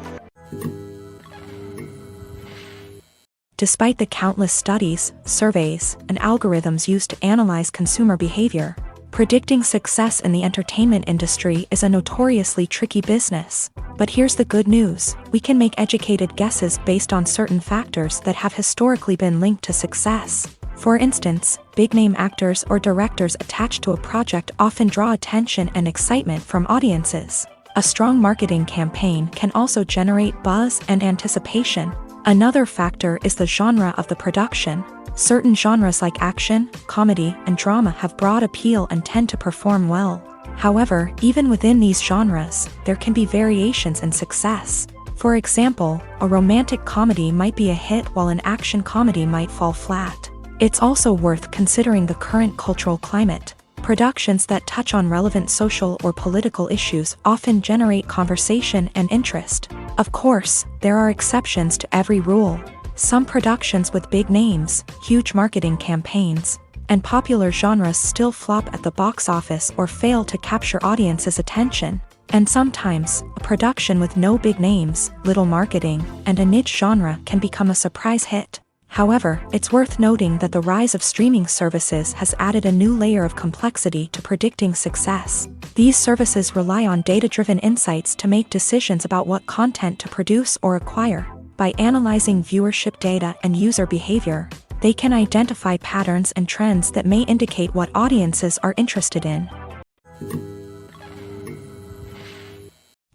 Despite the countless studies, surveys, and algorithms used to analyze consumer behavior, predicting success in the entertainment industry is a notoriously tricky business. But here's the good news: we can make educated guesses based on certain factors that have historically been linked to success. For instance, big-name actors or directors attached to a project often draw attention and excitement from audiences. A strong marketing campaign can also generate buzz and anticipation. Another factor is the genre of the production. Certain genres like action, comedy, and drama have broad appeal and tend to perform well. However, even within these genres, there can be variations in success. For example, a romantic comedy might be a hit while an action comedy might fall flat. It's also worth considering the current cultural climate. Productions that touch on relevant social or political issues often generate conversation and interest. Of course, there are exceptions to every rule. Some productions with big names, huge marketing campaigns, and popular genres still flop at the box office or fail to capture audiences' attention. And sometimes, a production with no big names, little marketing, and a niche genre can become a surprise hit. However, it's worth noting that the rise of streaming services has added a new layer of complexity to predicting success. These services rely on data-driven insights to make decisions about what content to produce or acquire. By analyzing viewership data and user behavior, they can identify patterns and trends that may indicate what audiences are interested in.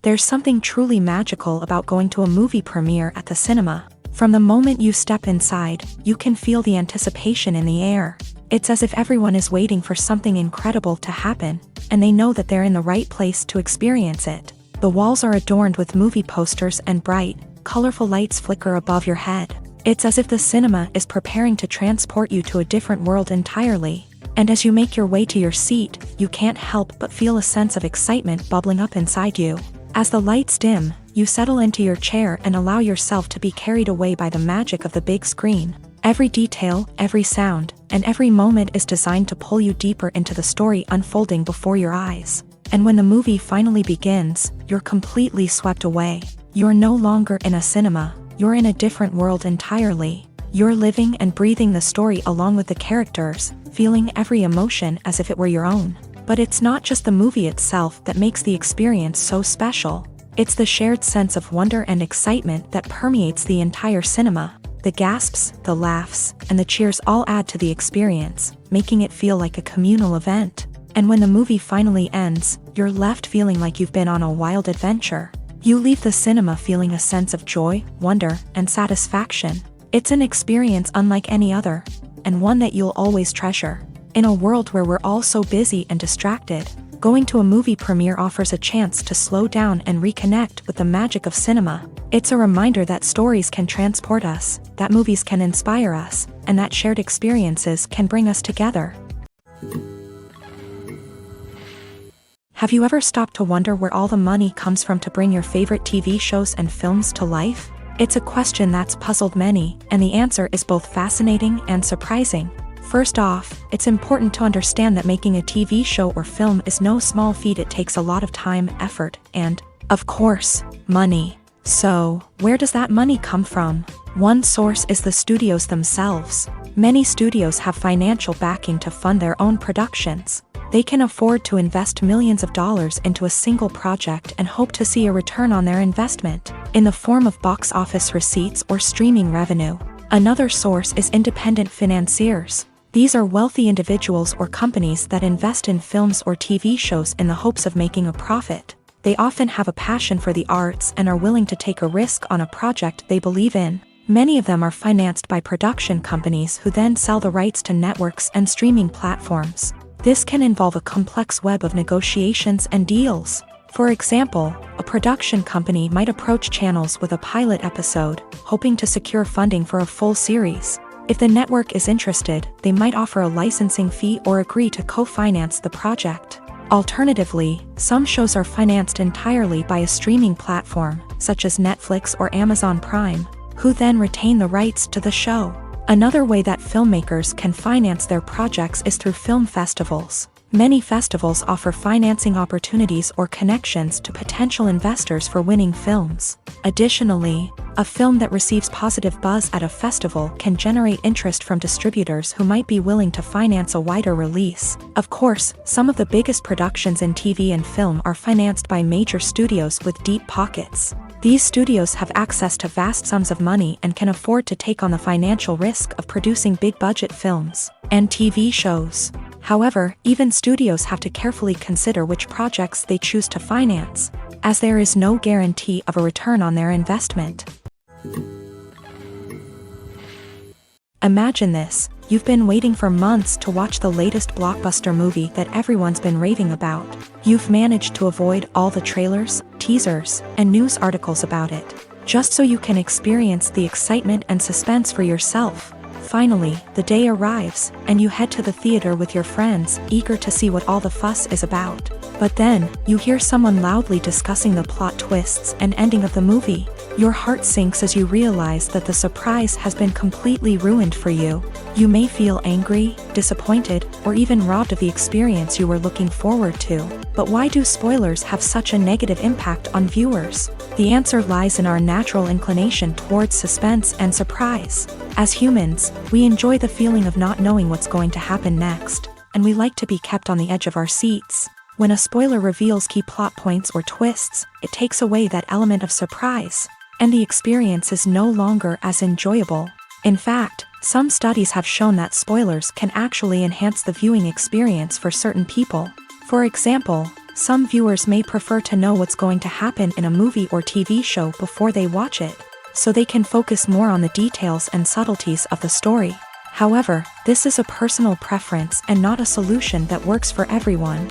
There's something truly magical about going to a movie premiere at the cinema. From the moment you step inside, you can feel the anticipation in the air. It's as if everyone is waiting for something incredible to happen, and they know that they're in the right place to experience it. The walls are adorned with movie posters and bright, colorful lights flicker above your head. It's as if the cinema is preparing to transport you to a different world entirely. And as you make your way to your seat, you can't help but feel a sense of excitement bubbling up inside you. As the lights dim, you settle into your chair and allow yourself to be carried away by the magic of the big screen. Every detail, every sound, and every moment is designed to pull you deeper into the story unfolding before your eyes. And when the movie finally begins, you're completely swept away. You're no longer in a cinema, you're in a different world entirely. You're living and breathing the story along with the characters, feeling every emotion as if it were your own. But it's not just the movie itself that makes the experience so special. It's the shared sense of wonder and excitement that permeates the entire cinema. The gasps, the laughs, and the cheers all add to the experience, making it feel like a communal event. And when the movie finally ends, you're left feeling like you've been on a wild adventure. You leave the cinema feeling a sense of joy, wonder, and satisfaction. It's an experience unlike any other, and one that you'll always treasure. In a world where we're all so busy and distracted, going to a movie premiere offers a chance to slow down and reconnect with the magic of cinema. It's a reminder that stories can transport us, that movies can inspire us, and that shared experiences can bring us together. Have you ever stopped to wonder where all the money comes from to bring your favorite TV shows and films to life? It's a question that's puzzled many, and the answer is both fascinating and surprising. First off, it's important to understand that making a TV show or film is no small feat. It takes a lot of time, effort, and, of course, money. So, where does that money come from? One source is the studios themselves. Many studios have financial backing to fund their own productions. They can afford to invest millions of dollars into a single project and hope to see a return on their investment, in the form of box office receipts or streaming revenue. Another source is independent financiers. These are wealthy individuals or companies that invest in films or TV shows in the hopes of making a profit. They often have a passion for the arts and are willing to take a risk on a project they believe in. Many of them are financed by production companies who then sell the rights to networks and streaming platforms. This can involve a complex web of negotiations and deals. For example, a production company might approach channels with a pilot episode, hoping to secure funding for a full series. If the network is interested, they might offer a licensing fee or agree to co-finance the project. Alternatively, some shows are financed entirely by a streaming platform, such as Netflix or Amazon Prime, who then retain the rights to the show. Another way that filmmakers can finance their projects is through film festivals. Many festivals offer financing opportunities or connections to potential investors for winning films. Additionally, a film that receives positive buzz at a festival can generate interest from distributors who might be willing to finance a wider release. Of course, some of the biggest productions in TV and film are financed by major studios with deep pockets. These studios have access to vast sums of money and can afford to take on the financial risk of producing big-budget films and TV shows. However, even studios have to carefully consider which projects they choose to finance, as there is no guarantee of a return on their investment. Imagine this: you've been waiting for months to watch the latest blockbuster movie that everyone's been raving about. You've managed to avoid all the trailers, teasers, and news articles about it, just so you can experience the excitement and suspense for yourself. Finally, the day arrives, and you head to the theater with your friends, eager to see what all the fuss is about. But then, you hear someone loudly discussing the plot twists and ending of the movie. Your heart sinks as you realize that the surprise has been completely ruined for you. You may feel angry, disappointed, or even robbed of the experience you were looking forward to. But why do spoilers have such a negative impact on viewers? The answer lies in our natural inclination towards suspense and surprise. As humans, we enjoy the feeling of not knowing what's going to happen next, and we like to be kept on the edge of our seats. When a spoiler reveals key plot points or twists, it takes away that element of surprise, and the experience is no longer as enjoyable. In fact, some studies have shown that spoilers can actually enhance the viewing experience for certain people. For example, some viewers may prefer to know what's going to happen in a movie or TV show before they watch it, so they can focus more on the details and subtleties of the story. However, this is a personal preference and not a solution that works for everyone.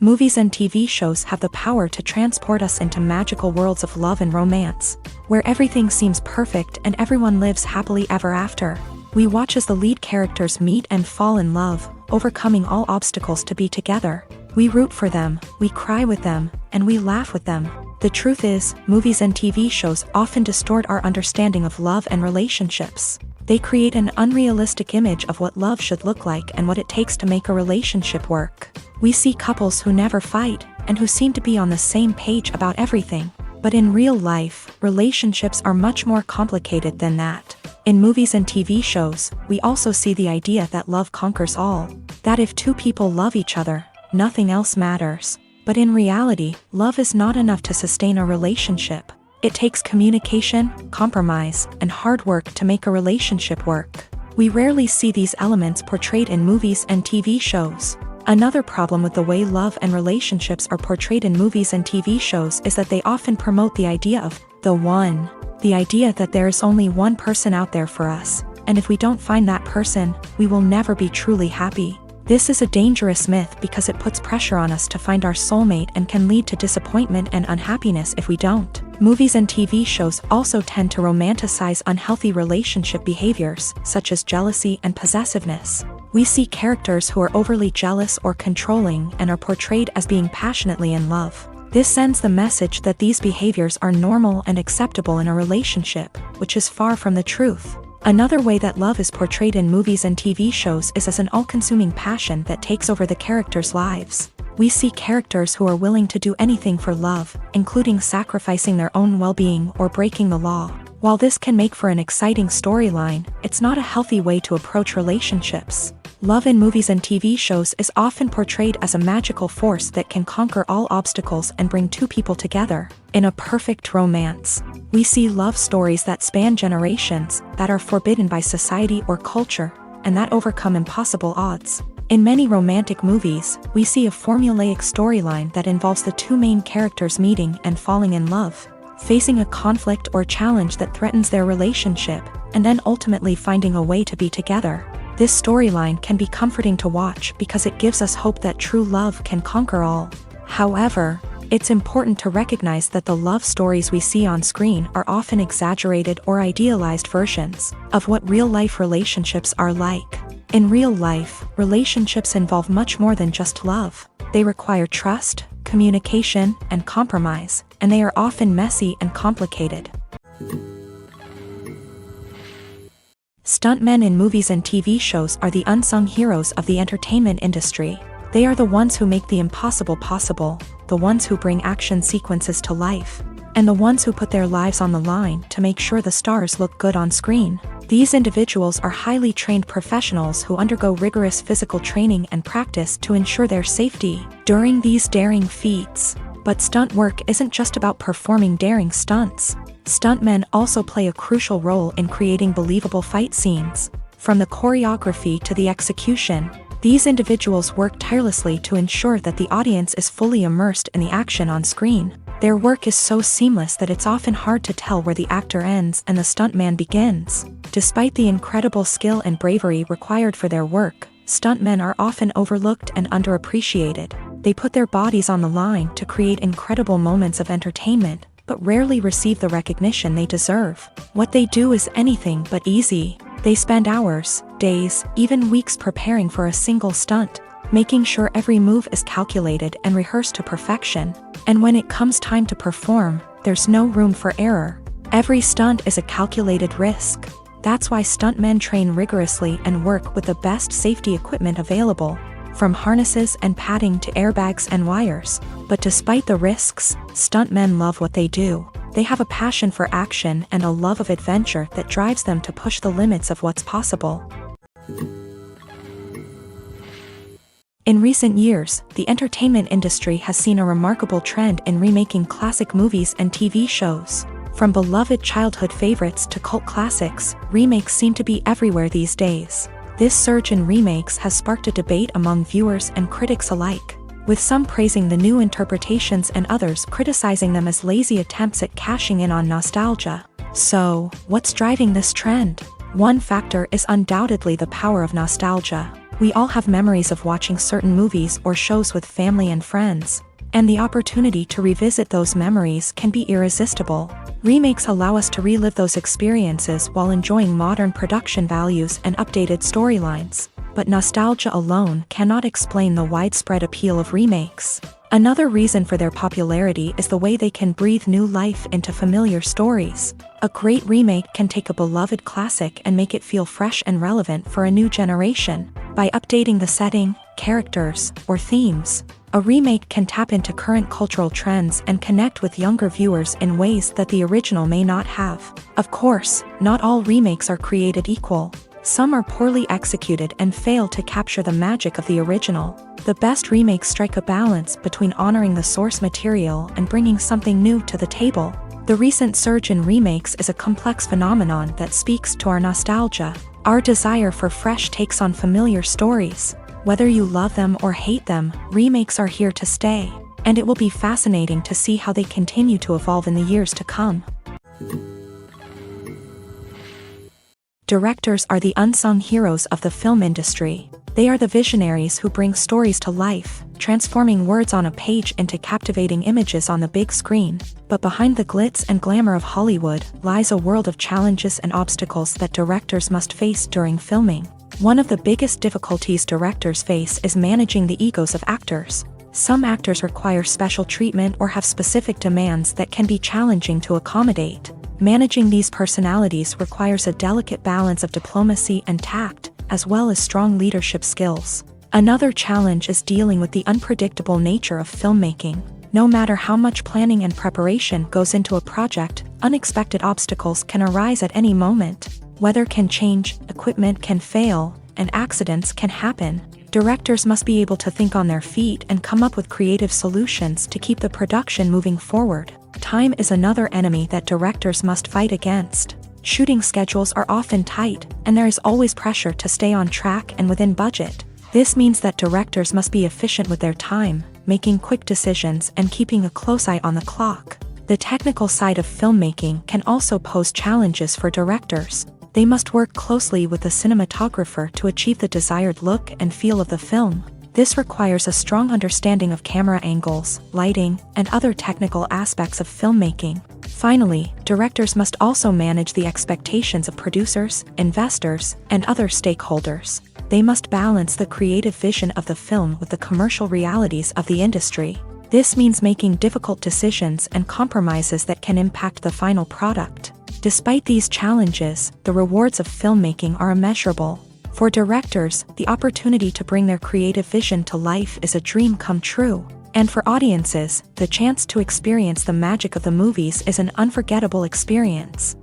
Movies and TV shows have the power to transport us into magical worlds of love and romance, where everything seems perfect and everyone lives happily ever after. We watch as the lead characters meet and fall in love, overcoming all obstacles to be together. We root for them, we cry with them, and we laugh with them. The truth is, movies and TV shows often distort our understanding of love and relationships. They create an unrealistic image of what love should look like and what it takes to make a relationship work. We see couples who never fight, and who seem to be on the same page about everything. But in real life, relationships are much more complicated than that. In movies and TV shows, we also see the idea that love conquers all. That if two people love each other, nothing else matters. But in reality, love is not enough to sustain a relationship. It takes communication, compromise, and hard work to make a relationship work. We rarely see these elements portrayed in movies and TV shows. Another problem with the way love and relationships are portrayed in movies and TV shows is that they often promote the idea of the one. The idea that there is only one person out there for us, and if we don't find that person, we will never be truly happy. This is a dangerous myth because it puts pressure on us to find our soulmate and can lead to disappointment and unhappiness if we don't. Movies and TV shows also tend to romanticize unhealthy relationship behaviors, such as jealousy and possessiveness. We see characters who are overly jealous or controlling and are portrayed as being passionately in love. This sends the message that these behaviors are normal and acceptable in a relationship, which is far from the truth. Another way that love is portrayed in movies and TV shows is as an all-consuming passion that takes over the characters' lives. We see characters who are willing to do anything for love, including sacrificing their own well-being or breaking the law. While this can make for an exciting storyline, it's not a healthy way to approach relationships. Love in movies and TV shows is often portrayed as a magical force that can conquer all obstacles and bring two people together in a perfect romance. We see love stories that span generations, that are forbidden by society or culture, and that overcome impossible odds. In many romantic movies, we see a formulaic storyline that involves the two main characters meeting and falling in love, facing a conflict or challenge that threatens their relationship, and then ultimately finding a way to be together. This storyline can be comforting to watch because it gives us hope that true love can conquer all. However, it's important to recognize that the love stories we see on screen are often exaggerated or idealized versions of what real-life relationships are like. In real life, relationships involve much more than just love. They require trust, communication, and compromise, and they are often messy and complicated. Stuntmen in movies and TV shows are the unsung heroes of the entertainment industry. They are the ones who make the impossible possible, the ones who bring action sequences to life, and the ones who put their lives on the line to make sure the stars look good on screen. These individuals are highly trained professionals who undergo rigorous physical training and practice to ensure their safety during these daring feats. But stunt work isn't just about performing daring stunts. Stuntmen also play a crucial role in creating believable fight scenes. From the choreography to the execution, these individuals work tirelessly to ensure that the audience is fully immersed in the action on screen. Their work is so seamless that it's often hard to tell where the actor ends and the stuntman begins. Despite the incredible skill and bravery required for their work, stuntmen are often overlooked and underappreciated. They put their bodies on the line to create incredible moments of entertainment, but rarely receive the recognition they deserve. What they do is anything but easy. They spend hours, days, even weeks preparing for a single stunt, making sure every move is calculated and rehearsed to perfection. And when it comes time to perform, there's no room for error. Every stunt is a calculated risk. That's why stuntmen train rigorously and work with the best safety equipment available, from harnesses and padding to airbags and wires. But despite the risks, stuntmen love what they do. They have a passion for action and a love of adventure that drives them to push the limits of what's possible. In recent years, the entertainment industry has seen a remarkable trend in remaking classic movies and TV shows. From beloved childhood favorites to cult classics, remakes seem to be everywhere these days. This surge in remakes has sparked a debate among viewers and critics alike, with some praising the new interpretations and others criticizing them as lazy attempts at cashing in on nostalgia. So, what's driving this trend? One factor is undoubtedly the power of nostalgia. We all have memories of watching certain movies or shows with family and friends, and the opportunity to revisit those memories can be irresistible. Remakes allow us to relive those experiences while enjoying modern production values and updated storylines. But nostalgia alone cannot explain the widespread appeal of remakes. Another reason for their popularity is the way they can breathe new life into familiar stories. A great remake can take a beloved classic and make it feel fresh and relevant for a new generation. By updating the setting, characters, or themes, a remake can tap into current cultural trends and connect with younger viewers in ways that the original may not have. Of course, not all remakes are created equal. Some are poorly executed and fail to capture the magic of the original. The best remakes strike a balance between honoring the source material and bringing something new to the table. The recent surge in remakes is a complex phenomenon that speaks to our nostalgia, our desire for fresh takes on familiar stories. Whether you love them or hate them, remakes are here to stay, and it will be fascinating to see how they continue to evolve in the years to come. Directors are the unsung heroes of the film industry. They are the visionaries who bring stories to life, transforming words on a page into captivating images on the big screen. But behind the glitz and glamour of Hollywood lies a world of challenges and obstacles that directors must face during filming. One of the biggest difficulties directors face is managing the egos of actors. Some actors require special treatment or have specific demands that can be challenging to accommodate. Managing these personalities requires a delicate balance of diplomacy and tact, as well as strong leadership skills. Another challenge is dealing with the unpredictable nature of filmmaking. No matter how much planning and preparation goes into a project, unexpected obstacles can arise at any moment. Weather can change, equipment can fail, and accidents can happen. Directors must be able to think on their feet and come up with creative solutions to keep the production moving forward. Time is another enemy that directors must fight against. Shooting schedules are often tight, and there is always pressure to stay on track and within budget. This means that directors must be efficient with their time, making quick decisions and keeping a close eye on the clock. The technical side of filmmaking can also pose challenges for directors. They must work closely with the cinematographer to achieve the desired look and feel of the film. This requires a strong understanding of camera angles, lighting, and other technical aspects of filmmaking. Finally, directors must also manage the expectations of producers, investors, and other stakeholders. they must balance the creative vision of the film with the commercial realities of the industry. This means making difficult decisions and compromises that can impact the final product. Despite these challenges, the rewards of filmmaking are immeasurable. For directors, the opportunity to bring their creative vision to life is a dream come true. And for audiences, the chance to experience the magic of the movies is an unforgettable experience.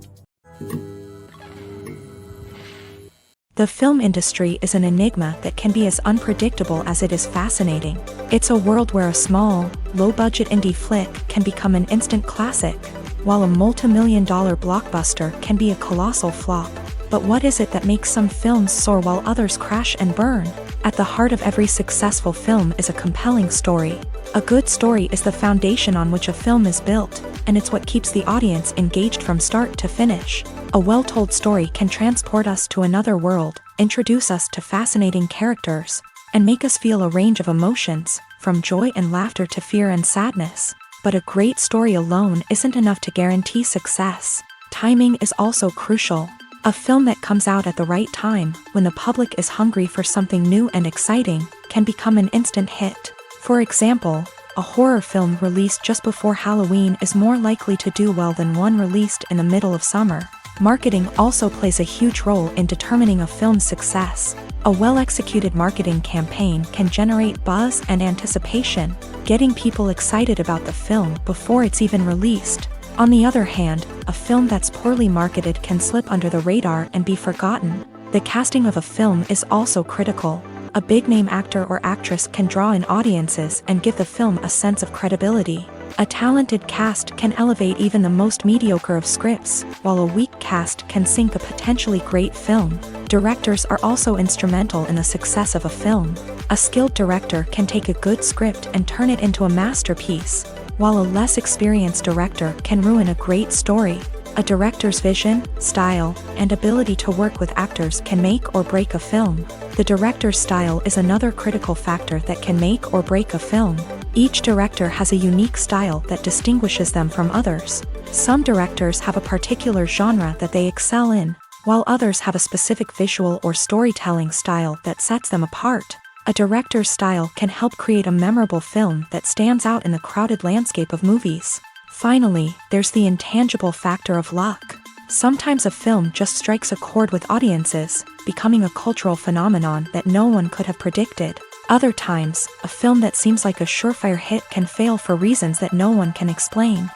The film industry is an enigma that can be as unpredictable as it is fascinating. It's a world where a small, low-budget indie flick can become an instant classic, while a multi-million-dollar blockbuster can be a colossal flop. But what is it that makes some films soar while others crash and burn? At the heart of every successful film is a compelling story. A good story is the foundation on which a film is built, and it's what keeps the audience engaged from start to finish. A well-told story can transport us to another world, introduce us to fascinating characters, and make us feel a range of emotions, from joy and laughter to fear and sadness. But a great story alone isn't enough to guarantee success. Timing is also crucial. A film that comes out at the right time, when the public is hungry for something new and exciting, can become an instant hit. For example, a horror film released just before Halloween is more likely to do well than one released in the middle of summer. Marketing also plays a huge role in determining a film's success. A well-executed marketing campaign can generate buzz and anticipation, getting people excited about the film before it's even released. On the other hand, a film that's poorly marketed can slip under the radar and be forgotten. The casting of a film is also critical. A big-name actor or actress can draw in audiences and give the film a sense of credibility. A talented cast can elevate even the most mediocre of scripts, while a weak cast can sink a potentially great film. Directors are also instrumental in the success of a film. A skilled director can take a good script and turn it into a masterpiece, while a less experienced director can ruin a great story. A director's vision, style, and ability to work with actors can make or break a film. The director's style is another critical factor that can make or break a film. Each director has a unique style that distinguishes them from others. Some directors have a particular genre that they excel in, while others have a specific visual or storytelling style that sets them apart. A director's style can help create a memorable film that stands out in the crowded landscape of movies. Finally, there's the intangible factor of luck. Sometimes a film just strikes a chord with audiences, becoming a cultural phenomenon that no one could have predicted. Other times, a film that seems like a surefire hit can fail for reasons that no one can explain.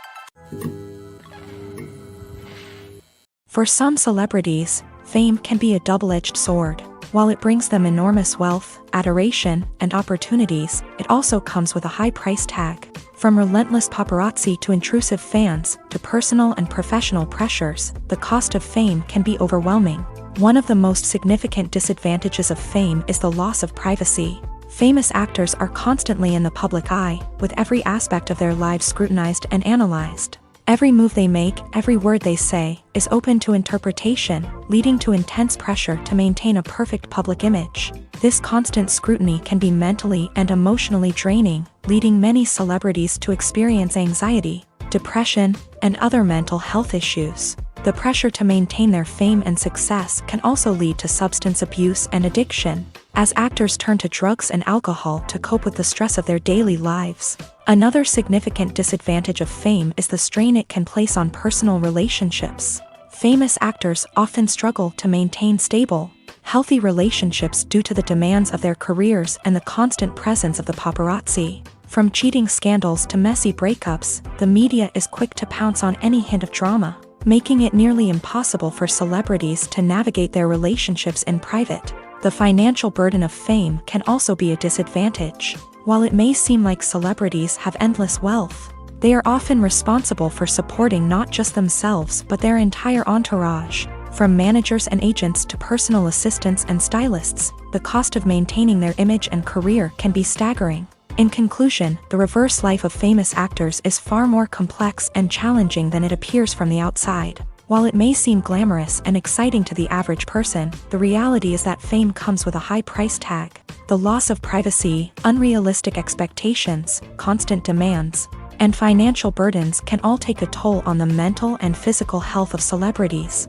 For some celebrities, fame can be a double-edged sword. While it brings them enormous wealth, adoration, and opportunities, it also comes with a high price tag. From relentless paparazzi to intrusive fans, to personal and professional pressures, the cost of fame can be overwhelming. One of the most significant disadvantages of fame is the loss of privacy. Famous actors are constantly in the public eye, with every aspect of their lives scrutinized and analyzed. Every move they make, every word they say, is open to interpretation, leading to intense pressure to maintain a perfect public image. This constant scrutiny can be mentally and emotionally draining, leading many celebrities to experience anxiety, depression, and other mental health issues. The pressure to maintain their fame and success can also lead to substance abuse and addiction, as actors turn to drugs and alcohol to cope with the stress of their daily lives. Another significant disadvantage of fame is the strain it can place on personal relationships. Famous actors often struggle to maintain stable, healthy relationships due to the demands of their careers and the constant presence of the paparazzi. From cheating scandals to messy breakups, the media is quick to pounce on any hint of drama, making it nearly impossible for celebrities to navigate their relationships in private. The financial burden of fame can also be a disadvantage. While it may seem like celebrities have endless wealth, they are often responsible for supporting not just themselves but their entire entourage. From managers and agents to personal assistants and stylists, the cost of maintaining their image and career can be staggering. In conclusion, the reverse life of famous actors is far more complex and challenging than it appears from the outside. While it may seem glamorous and exciting to the average person, the reality is that fame comes with a high price tag. The loss of privacy, unrealistic expectations, constant demands, and financial burdens can all take a toll on the mental and physical health of celebrities.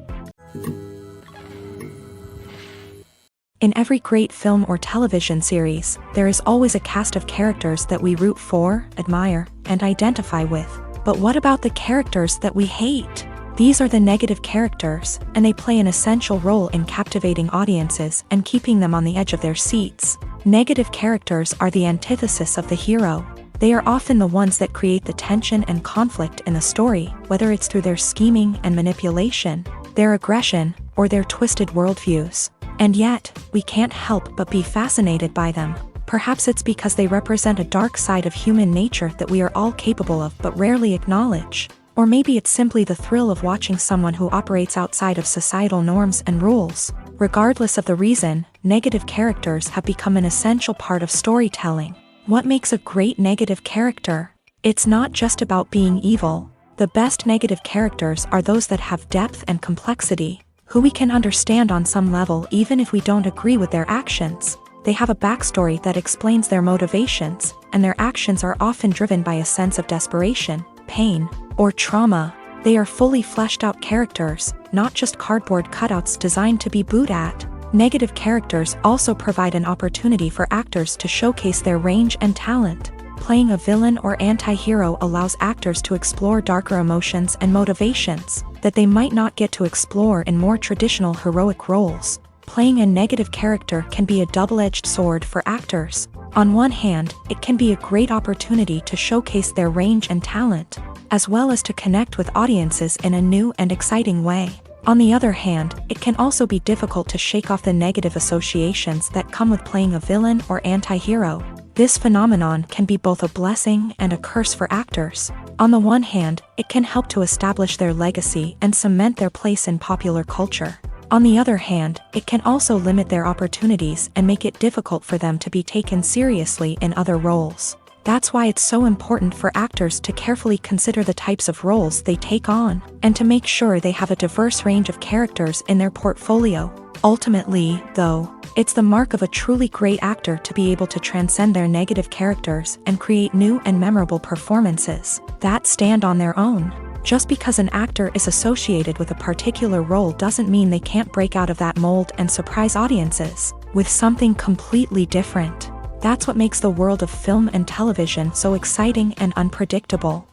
In every great film or television series, there is always a cast of characters that we root for, admire, and identify with. But what about the characters that we hate? These are the negative characters, and they play an essential role in captivating audiences and keeping them on the edge of their seats. Negative characters are the antithesis of the hero. They are often the ones that create the tension and conflict in the story, whether it's through their scheming and manipulation, their aggression, or their twisted worldviews. And yet, we can't help but be fascinated by them. Perhaps it's because they represent a dark side of human nature that we are all capable of but rarely acknowledge. Or maybe it's simply the thrill of watching someone who operates outside of societal norms and rules. Regardless of the reason, negative characters have become an essential part of storytelling. What makes a great negative character? It's not just about being evil. The best negative characters are those that have depth and complexity, who we can understand on some level even if we don't agree with their actions. They have a backstory that explains their motivations, and their actions are often driven by a sense of desperation, pain, or trauma. They are fully fleshed out characters, not just cardboard cutouts designed to be booed at. Negative characters also provide an opportunity for actors to showcase their range and talent. Playing a villain or anti-hero allows actors to explore darker emotions and motivations that they might not get to explore in more traditional heroic roles. Playing a negative character can be a double-edged sword for actors. On one hand, it can be a great opportunity to showcase their range and talent, as well as to connect with audiences in a new and exciting way. On the other hand, it can also be difficult to shake off the negative associations that come with playing a villain or anti-hero. This phenomenon can be both a blessing and a curse for actors. On the one hand, it can help to establish their legacy and cement their place in popular culture. On the other hand, it can also limit their opportunities and make it difficult for them to be taken seriously in other roles. That's why it's so important for actors to carefully consider the types of roles they take on, and to make sure they have a diverse range of characters in their portfolio. Ultimately, though, it's the mark of a truly great actor to be able to transcend their negative characters and create new and memorable performances that stand on their own. Just because an actor is associated with a particular role doesn't mean they can't break out of that mold and surprise audiences with something completely different. That's what makes the world of film and television so exciting and unpredictable.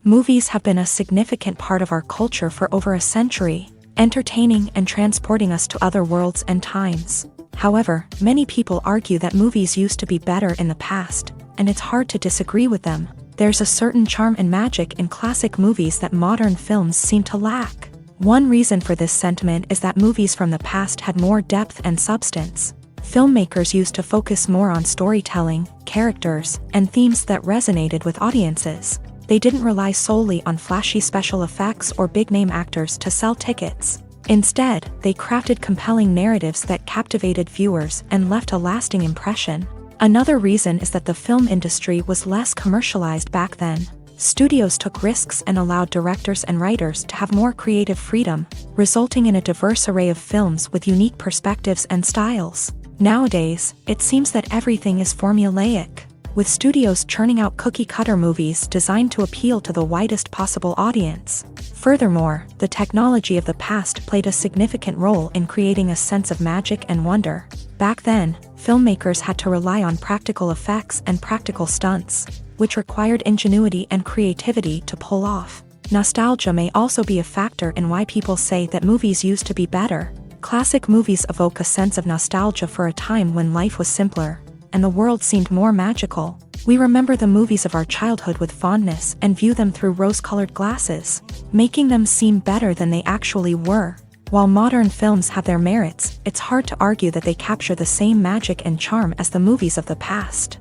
Movies have been a significant part of our culture for over a century, entertaining and transporting us to other worlds and times. However, many people argue that movies used to be better in the past, and it's hard to disagree with them. There's a certain charm and magic in classic movies that modern films seem to lack. One reason for this sentiment is that movies from the past had more depth and substance. Filmmakers used to focus more on storytelling, characters, and themes that resonated with audiences. They didn't rely solely on flashy special effects or big-name actors to sell tickets. Instead, they crafted compelling narratives that captivated viewers and left a lasting impression. Another reason is that the film industry was less commercialized back then. Studios took risks and allowed directors and writers to have more creative freedom, resulting in a diverse array of films with unique perspectives and styles. Nowadays, it seems that everything is formulaic, with studios churning out cookie-cutter movies designed to appeal to the widest possible audience. Furthermore, the technology of the past played a significant role in creating a sense of magic and wonder. Back then, filmmakers had to rely on practical effects and practical stunts, which required ingenuity and creativity to pull off. Nostalgia may also be a factor in why people say that movies used to be better. Classic movies evoke a sense of nostalgia for a time when life was simpler, and the world seemed more magical. We remember the movies of our childhood with fondness and view them through rose-colored glasses, making them seem better than they actually were. While modern films have their merits, it's hard to argue that they capture the same magic and charm as the movies of the past.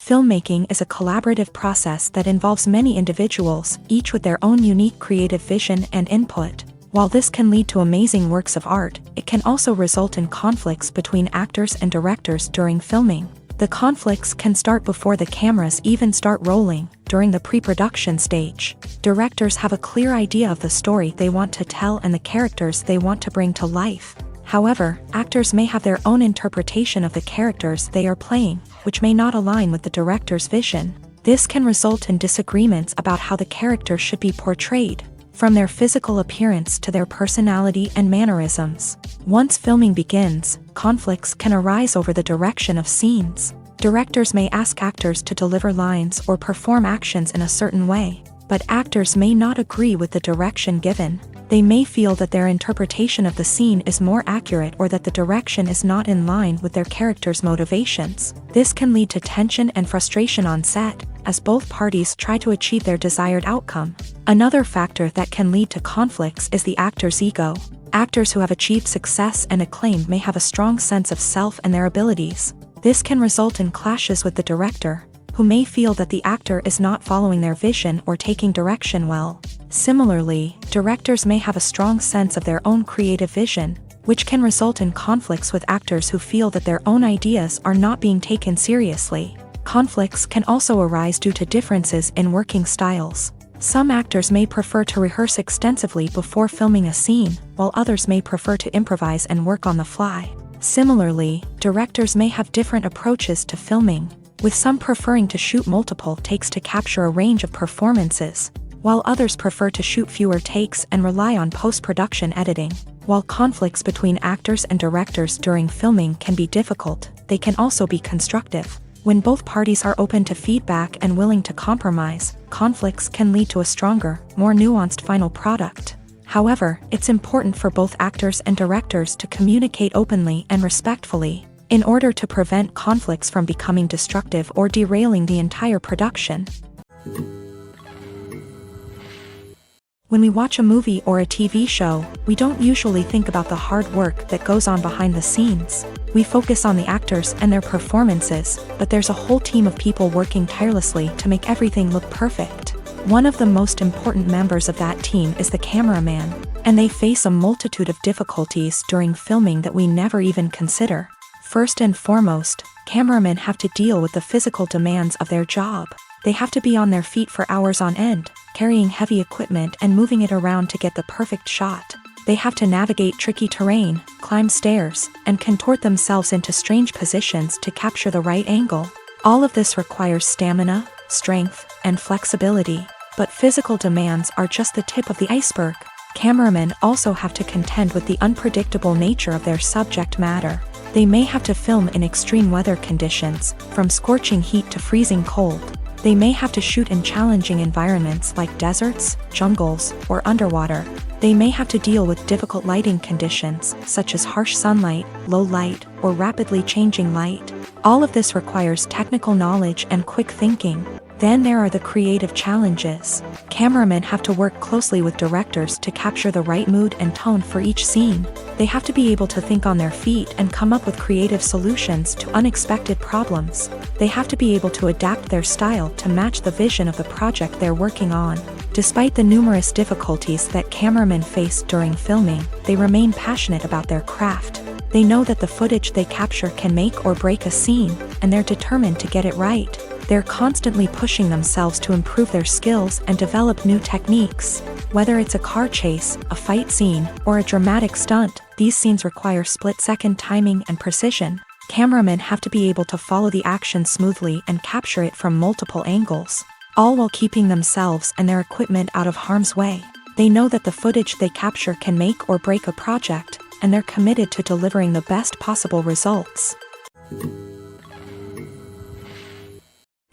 Filmmaking is a collaborative process that involves many individuals, each with their own unique creative vision and input. While this can lead to amazing works of art, it can also result in conflicts between actors and directors during filming. The conflicts can start before the cameras even start rolling, during the pre-production stage. Directors have a clear idea of the story they want to tell and the characters they want to bring to life. However, actors may have their own interpretation of the characters they are playing, which may not align with the director's vision. This can result in disagreements about how the character should be portrayed. from their physical appearance to their personality and mannerisms. Once filming begins, conflicts can arise over the direction of scenes. Directors may ask actors to deliver lines or perform actions in a certain way, but actors may not agree with the direction given. They may feel that their interpretation of the scene is more accurate or that the direction is not in line with their character's motivations. This can lead to tension and frustration on set, as both parties try to achieve their desired outcome. Another factor that can lead to conflicts is the actor's ego. Actors who have achieved success and acclaim may have a strong sense of self and their abilities. This can result in clashes with the director, who may feel that the actor is not following their vision or taking direction well. Similarly, directors may have a strong sense of their own creative vision, which can result in conflicts with actors who feel that their own ideas are not being taken seriously. Conflicts can also arise due to differences in working styles. Some actors may prefer to rehearse extensively before filming a scene, while others may prefer to improvise and work on the fly. Similarly, directors may have different approaches to filming, with some preferring to shoot multiple takes to capture a range of performances, while others prefer to shoot fewer takes and rely on post-production editing. While conflicts between actors and directors during filming can be difficult, they can also be constructive. When both parties are open to feedback and willing to compromise, conflicts can lead to a stronger, more nuanced final product. However, it's important for both actors and directors to communicate openly and respectfully, in order to prevent conflicts from becoming destructive or derailing the entire production. When we watch a movie or a TV show, we don't usually think about the hard work that goes on behind the scenes. We focus on the actors and their performances, but there's a whole team of people working tirelessly to make everything look perfect. One of the most important members of that team is the cameraman, and they face a multitude of difficulties during filming that we never even consider. First and foremost, cameramen have to deal with the physical demands of their job. They have to be on their feet for hours on end, carrying heavy equipment and moving it around to get the perfect shot. They have to navigate tricky terrain, climb stairs, and contort themselves into strange positions to capture the right angle. All of this requires stamina, strength, and flexibility. But physical demands are just the tip of the iceberg. Cameramen also have to contend with the unpredictable nature of their subject matter. They may have to film in extreme weather conditions, from scorching heat to freezing cold. They may have to shoot in challenging environments like deserts, jungles, or underwater. They may have to deal with difficult lighting conditions, such as harsh sunlight, low light, or rapidly changing light. All of this requires technical knowledge and quick thinking. Then there are the creative challenges. Cameramen have to work closely with directors to capture the right mood and tone for each scene. They have to be able to think on their feet and come up with creative solutions to unexpected problems. They have to be able to adapt their style to match the vision of the project they're working on. Despite the numerous difficulties that cameramen face during filming, they remain passionate about their craft. They know that the footage they capture can make or break a scene, and they're determined to get it right. They're constantly pushing themselves to improve their skills and develop new techniques. Whether it's a car chase, a fight scene, or a dramatic stunt, these scenes require split-second timing and precision. Cameramen have to be able to follow the action smoothly and capture it from multiple angles, all while keeping themselves and their equipment out of harm's way. They know that the footage they capture can make or break a project, and they're committed to delivering the best possible results.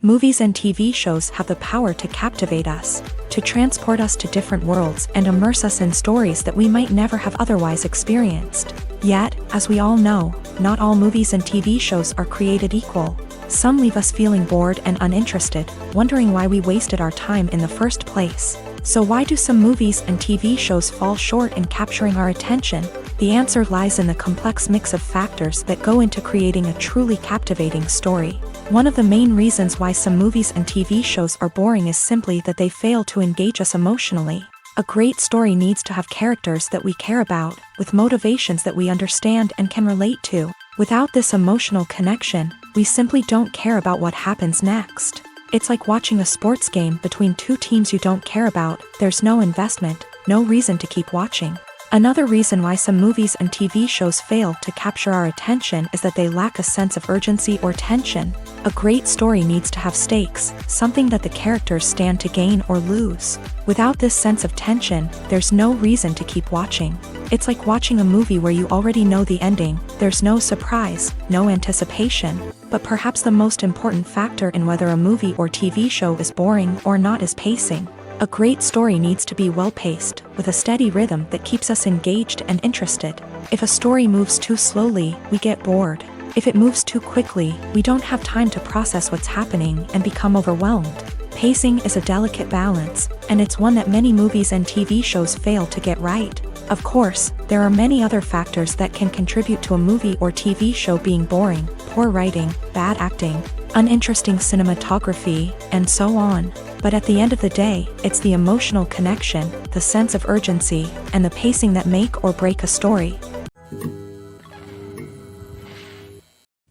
Movies and TV shows have the power to captivate us, to transport us to different worlds and immerse us in stories that we might never have otherwise experienced. Yet, as we all know, not all movies and TV shows are created equal. Some leave us feeling bored and uninterested, wondering why we wasted our time in the first place. So why do some movies and TV shows fall short in capturing our attention? The answer lies in the complex mix of factors that go into creating a truly captivating story. One of the main reasons why some movies and TV shows are boring is simply that they fail to engage us emotionally. A great story needs to have characters that we care about, with motivations that we understand and can relate to. Without this emotional connection, we simply don't care about what happens next. It's like watching a sports game between two teams you don't care about. There's no investment, no reason to keep watching. Another reason why some movies and TV shows fail to capture our attention is that they lack a sense of urgency or tension. A great story needs to have stakes, something that the characters stand to gain or lose. Without this sense of tension, there's no reason to keep watching. It's like watching a movie where you already know the ending, there's no surprise, no anticipation. But perhaps the most important factor in whether a movie or TV show is boring or not is pacing. A great story needs to be well-paced, with a steady rhythm that keeps us engaged and interested. If a story moves too slowly, we get bored. If it moves too quickly, we don't have time to process what's happening and become overwhelmed. Pacing is a delicate balance, and it's one that many movies and TV shows fail to get right. Of course, there are many other factors that can contribute to a movie or TV show being boring: poor writing, bad acting, uninteresting cinematography, and so on. But at the end of the day, it's the emotional connection, the sense of urgency, and the pacing that make or break a story.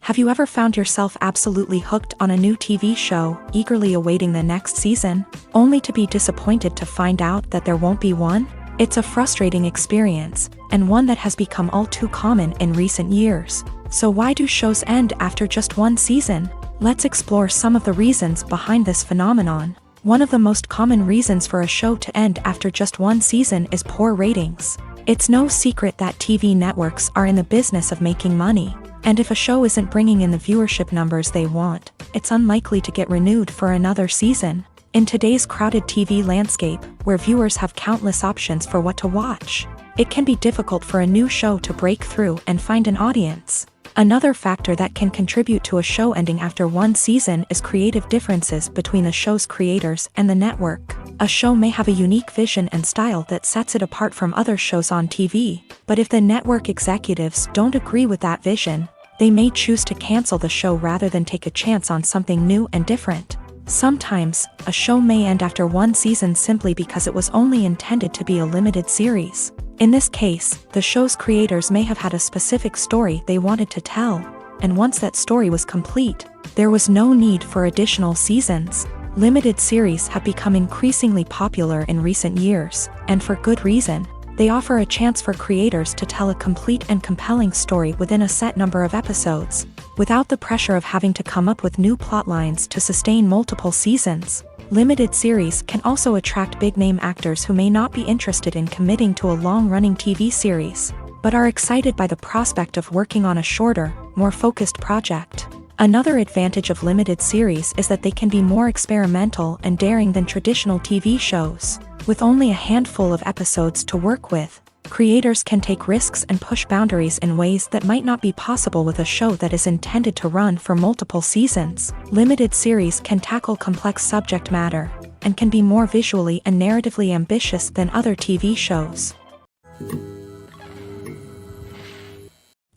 Have you ever found yourself absolutely hooked on a new TV show, eagerly awaiting the next season, only to be disappointed to find out that there won't be one? It's a frustrating experience, and one that has become all too common in recent years. So why do shows end after just one season? Let's explore some of the reasons behind this phenomenon. One of the most common reasons for a show to end after just one season is poor ratings. It's no secret that TV networks are in the business of making money. And if a show isn't bringing in the viewership numbers they want, it's unlikely to get renewed for another season. In today's crowded TV landscape, where viewers have countless options for what to watch, it can be difficult for a new show to break through and find an audience. Another factor that can contribute to a show ending after one season is creative differences between the show's creators and the network. A show may have a unique vision and style that sets it apart from other shows on TV, but if the network executives don't agree with that vision, they may choose to cancel the show rather than take a chance on something new and different. Sometimes, a show may end after one season simply because it was only intended to be a limited series. In this case, the show's creators may have had a specific story they wanted to tell, and once that story was complete, there was no need for additional seasons. Limited series have become increasingly popular in recent years, and for good reason. They offer a chance for creators to tell a complete and compelling story within a set number of episodes, without the pressure of having to come up with new plot lines to sustain multiple seasons. Limited series can also attract big-name actors who may not be interested in committing to a long-running TV series, but are excited by the prospect of working on a shorter, more focused project. Another advantage of limited series is that they can be more experimental and daring than traditional TV shows. With only a handful of episodes to work with, creators can take risks and push boundaries in ways that might not be possible with a show that is intended to run for multiple seasons. Limited series can tackle complex subject matter, and can be more visually and narratively ambitious than other TV shows.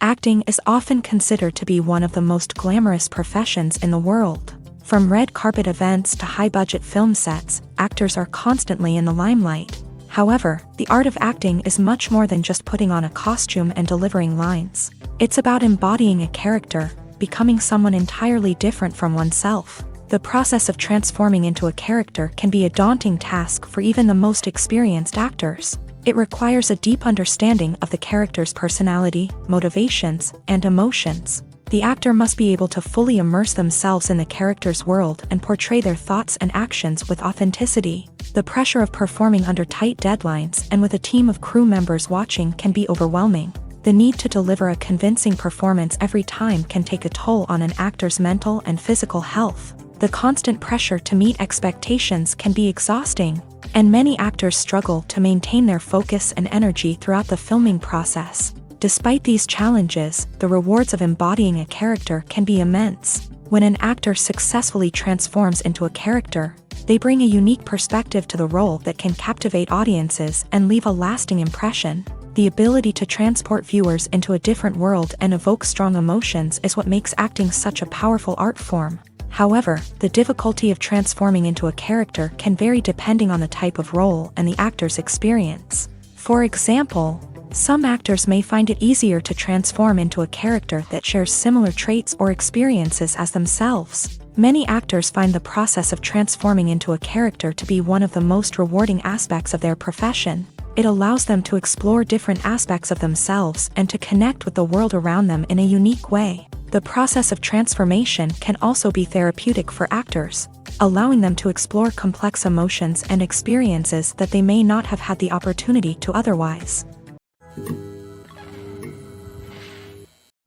Acting is often considered to be one of the most glamorous professions in the world. From red carpet events to high-budget film sets, actors are constantly in the limelight. However, the art of acting is much more than just putting on a costume and delivering lines. It's about embodying a character, becoming someone entirely different from oneself. The process of transforming into a character can be a daunting task for even the most experienced actors. It requires a deep understanding of the character's personality, motivations, and emotions. The actor must be able to fully immerse themselves in the character's world and portray their thoughts and actions with authenticity. The pressure of performing under tight deadlines and with a team of crew members watching can be overwhelming. The need to deliver a convincing performance every time can take a toll on an actor's mental and physical health. The constant pressure to meet expectations can be exhausting, and many actors struggle to maintain their focus and energy throughout the filming process. Despite these challenges, the rewards of embodying a character can be immense. When an actor successfully transforms into a character, they bring a unique perspective to the role that can captivate audiences and leave a lasting impression. The ability to transport viewers into a different world and evoke strong emotions is what makes acting such a powerful art form. However, the difficulty of transforming into a character can vary depending on the type of role and the actor's experience. For example, some actors may find it easier to transform into a character that shares similar traits or experiences as themselves. Many actors find the process of transforming into a character to be one of the most rewarding aspects of their profession. It allows them to explore different aspects of themselves and to connect with the world around them in a unique way. The process of transformation can also be therapeutic for actors, allowing them to explore complex emotions and experiences that they may not have had the opportunity to otherwise.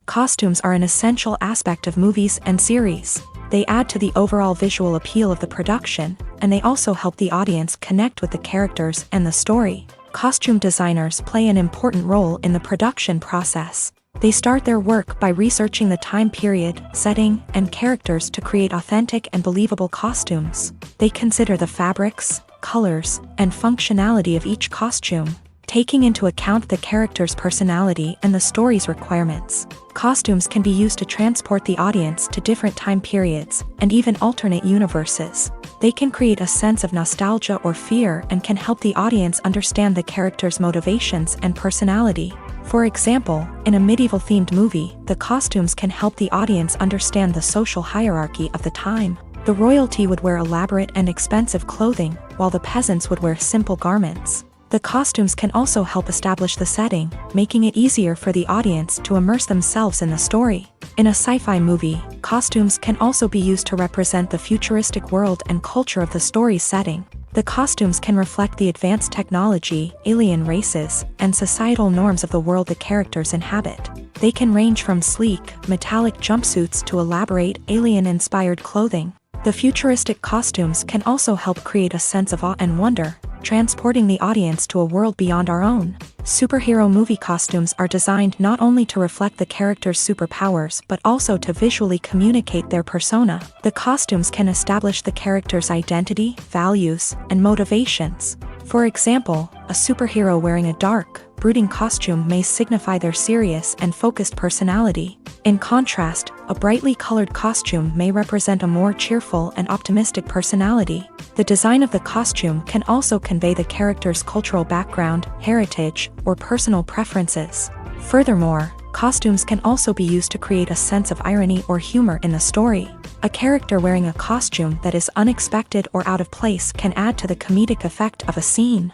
Costumes are an essential aspect of movies and series. They add to the overall visual appeal of the production, and they also help the audience connect with the characters and the story. Costume designers play an important role in the production process. They start their work by researching the time period, setting, and characters to create authentic and believable costumes. They consider the fabrics, colors, and functionality of each costume, taking into account the character's personality and the story's requirements. Costumes can be used to transport the audience to different time periods and even alternate universes. They can create a sense of nostalgia or fear and can help the audience understand the character's motivations and personality. For example, in a medieval-themed movie, the costumes can help the audience understand the social hierarchy of the time. The royalty would wear elaborate and expensive clothing, while the peasants would wear simple garments. The costumes can also help establish the setting, making it easier for the audience to immerse themselves in the story. In a sci-fi movie, costumes can also be used to represent the futuristic world and culture of the story's setting. The costumes can reflect the advanced technology, alien races, and societal norms of the world the characters inhabit. They can range from sleek, metallic jumpsuits to elaborate, alien-inspired clothing. The futuristic costumes can also help create a sense of awe and wonder, transporting the audience to a world beyond our own. Superhero movie costumes are designed not only to reflect the character's superpowers but also to visually communicate their persona. The costumes can establish the character's identity, values, and motivations. For example, a superhero wearing a dark, brooding costume may signify their serious and focused personality. In contrast, a brightly colored costume may represent a more cheerful and optimistic personality. The design of the costume can also convey the character's cultural background, heritage, or personal preferences. Furthermore, costumes can also be used to create a sense of irony or humor in the story. A character wearing a costume that is unexpected or out of place can add to the comedic effect of a scene.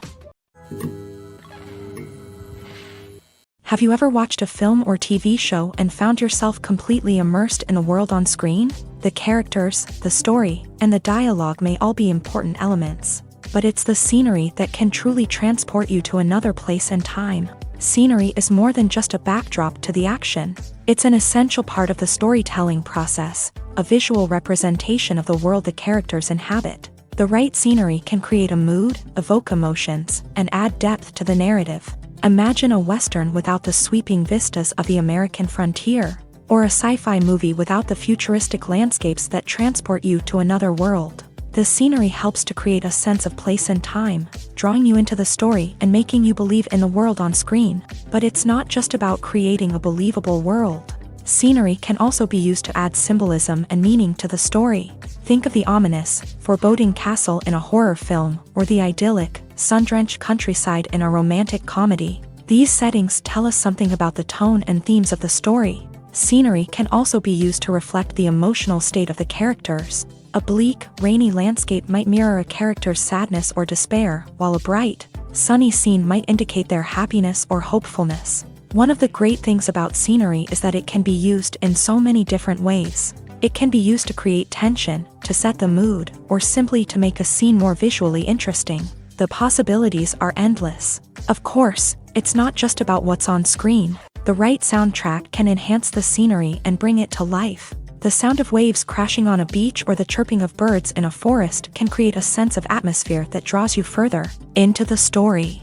Have you ever watched a film or TV show and found yourself completely immersed in the world on screen? The characters, the story, and the dialogue may all be important elements, but it's the scenery that can truly transport you to another place and time. Scenery is more than just a backdrop to the action. It's an essential part of the storytelling process, a visual representation of the world the characters inhabit. The right scenery can create a mood, evoke emotions, and add depth to the narrative. Imagine a Western without the sweeping vistas of the American frontier, or a sci-fi movie without the futuristic landscapes that transport you to another world. The scenery helps to create a sense of place and time, drawing you into the story and making you believe in the world on screen. But it's not just about creating a believable world. Scenery can also be used to add symbolism and meaning to the story. Think of the ominous, foreboding castle in a horror film, or the idyllic, sun-drenched countryside in a romantic comedy. These settings tell us something about the tone and themes of the story. Scenery can also be used to reflect the emotional state of the characters. A bleak, rainy landscape might mirror a character's sadness or despair, while a bright, sunny scene might indicate their happiness or hopefulness. One of the great things about scenery is that it can be used in so many different ways. It can be used to create tension, to set the mood, or simply to make a scene more visually interesting. The possibilities are endless. Of course, it's not just about what's on screen. The right soundtrack can enhance the scenery and bring it to life. The sound of waves crashing on a beach or the chirping of birds in a forest can create a sense of atmosphere that draws you further into the story.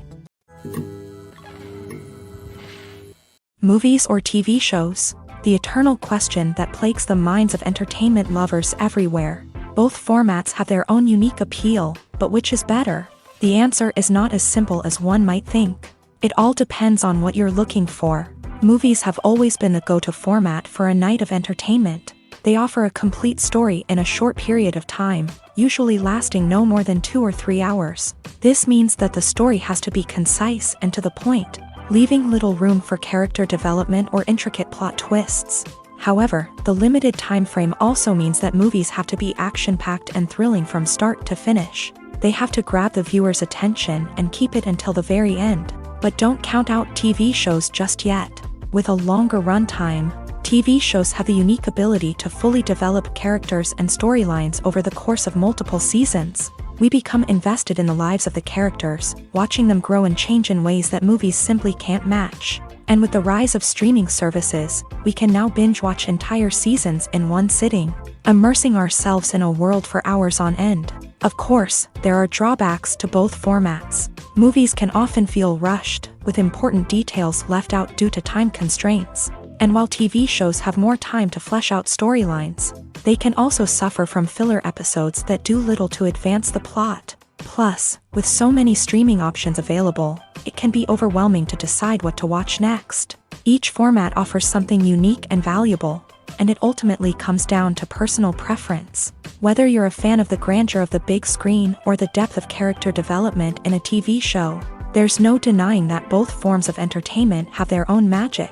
Movies or TV shows? The eternal question that plagues the minds of entertainment lovers everywhere. Both formats have their own unique appeal, but which is better? The answer is not as simple as one might think. It all depends on what you're looking for. Movies have always been the go-to format for a night of entertainment. They offer a complete story in a short period of time, usually lasting no more than 2 or 3 hours. This means that the story has to be concise and to the point, leaving little room for character development or intricate plot twists. However, the limited time frame also means that movies have to be action-packed and thrilling from start to finish. They have to grab the viewer's attention and keep it until the very end. But don't count out TV shows just yet. With a longer runtime, TV shows have the unique ability to fully develop characters and storylines over the course of multiple seasons. We become invested in the lives of the characters, watching them grow and change in ways that movies simply can't match. And with the rise of streaming services, we can now binge-watch entire seasons in one sitting, immersing ourselves in a world for hours on end. Of course, there are drawbacks to both formats. Movies can often feel rushed, with important details left out due to time constraints. And while TV shows have more time to flesh out storylines, they can also suffer from filler episodes that do little to advance the plot. Plus, with so many streaming options available, it can be overwhelming to decide what to watch next. Each format offers something unique and valuable, and it ultimately comes down to personal preference. Whether you're a fan of the grandeur of the big screen or the depth of character development in a TV show, there's no denying that both forms of entertainment have their own magic.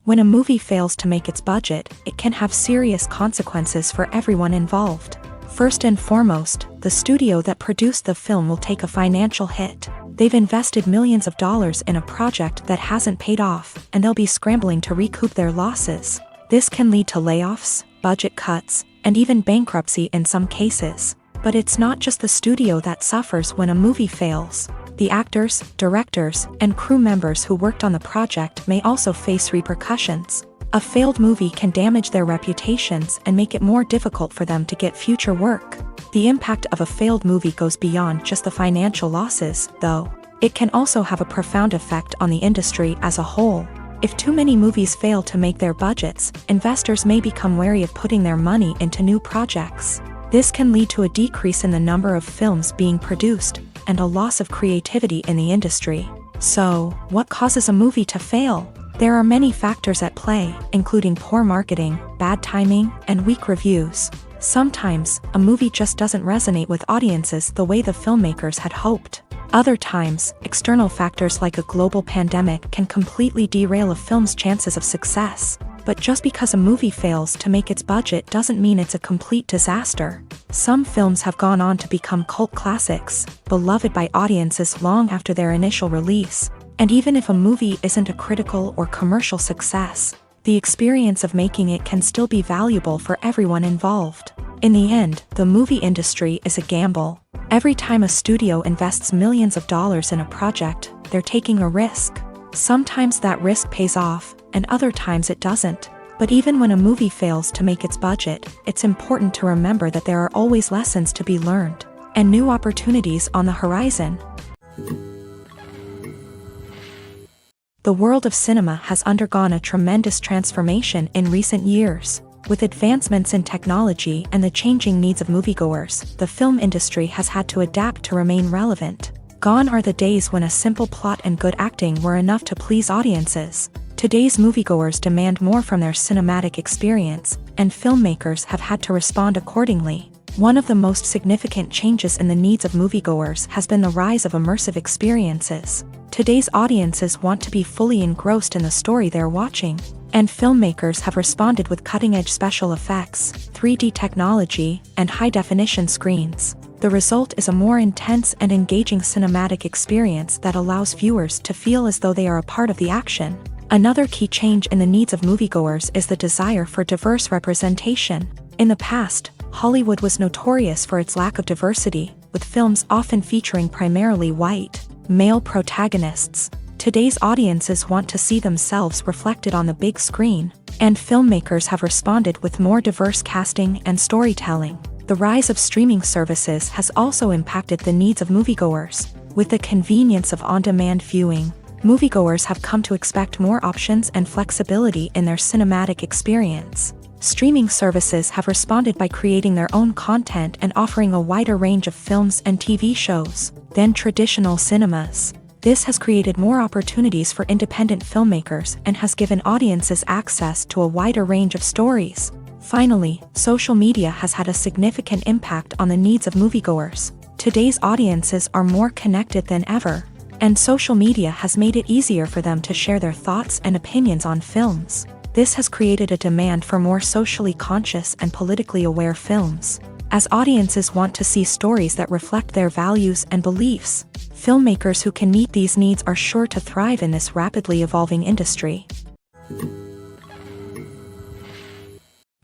When a movie fails to make its budget, it can have serious consequences for everyone involved. First and foremost, the studio that produced the film will take a financial hit. They've invested millions of dollars in a project that hasn't paid off, and they'll be scrambling to recoup their losses. This can lead to layoffs, budget cuts, and even bankruptcy in some cases. But it's not just the studio that suffers when a movie fails. The actors, directors, and crew members who worked on the project may also face repercussions. A failed movie can damage their reputations and make it more difficult for them to get future work. The impact of a failed movie goes beyond just the financial losses, though. It can also have a profound effect on the industry as a whole. If too many movies fail to make their budgets, investors may become wary of putting their money into new projects. This can lead to a decrease in the number of films being produced, and a loss of creativity in the industry. So, what causes a movie to fail? There are many factors at play, including poor marketing, bad timing, and weak reviews. Sometimes, a movie just doesn't resonate with audiences the way the filmmakers had hoped. Other times, external factors like a global pandemic can completely derail a film's chances of success. But just because a movie fails to make its budget doesn't mean it's a complete disaster. Some films have gone on to become cult classics, beloved by audiences long after their initial release. And even if a movie isn't a critical or commercial success, the experience of making it can still be valuable for everyone involved. In the end, the movie industry is a gamble. Every time a studio invests millions of dollars in a project, they're taking a risk. Sometimes that risk pays off, and other times it doesn't. But even when a movie fails to make its budget, it's important to remember that there are always lessons to be learned, and new opportunities on the horizon. The world of cinema has undergone a tremendous transformation in recent years. With advancements in technology and the changing needs of moviegoers, the film industry has had to adapt to remain relevant. Gone are the days when a simple plot and good acting were enough to please audiences. Today's moviegoers demand more from their cinematic experience, and filmmakers have had to respond accordingly. One of the most significant changes in the needs of moviegoers has been the rise of immersive experiences. Today's audiences want to be fully engrossed in the story they're watching, and filmmakers have responded with cutting-edge special effects, 3D technology, and high-definition screens. The result is a more intense and engaging cinematic experience that allows viewers to feel as though they are a part of the action. Another key change in the needs of moviegoers is the desire for diverse representation. In the past, Hollywood was notorious for its lack of diversity, with films often featuring primarily white, male protagonists. Today's audiences want to see themselves reflected on the big screen, and filmmakers have responded with more diverse casting and storytelling. The rise of streaming services has also impacted the needs of moviegoers. With the convenience of on-demand viewing, moviegoers have come to expect more options and flexibility in their cinematic experience. Streaming services have responded by creating their own content and offering a wider range of films and TV shows than traditional cinemas. This has created more opportunities for independent filmmakers and has given audiences access to a wider range of stories. Finally, social media has had a significant impact on the needs of moviegoers. Today's audiences are more connected than ever, and social media has made it easier for them to share their thoughts and opinions on films. This has created a demand for more socially conscious and politically aware films. As audiences want to see stories that reflect their values and beliefs, filmmakers who can meet these needs are sure to thrive in this rapidly evolving industry.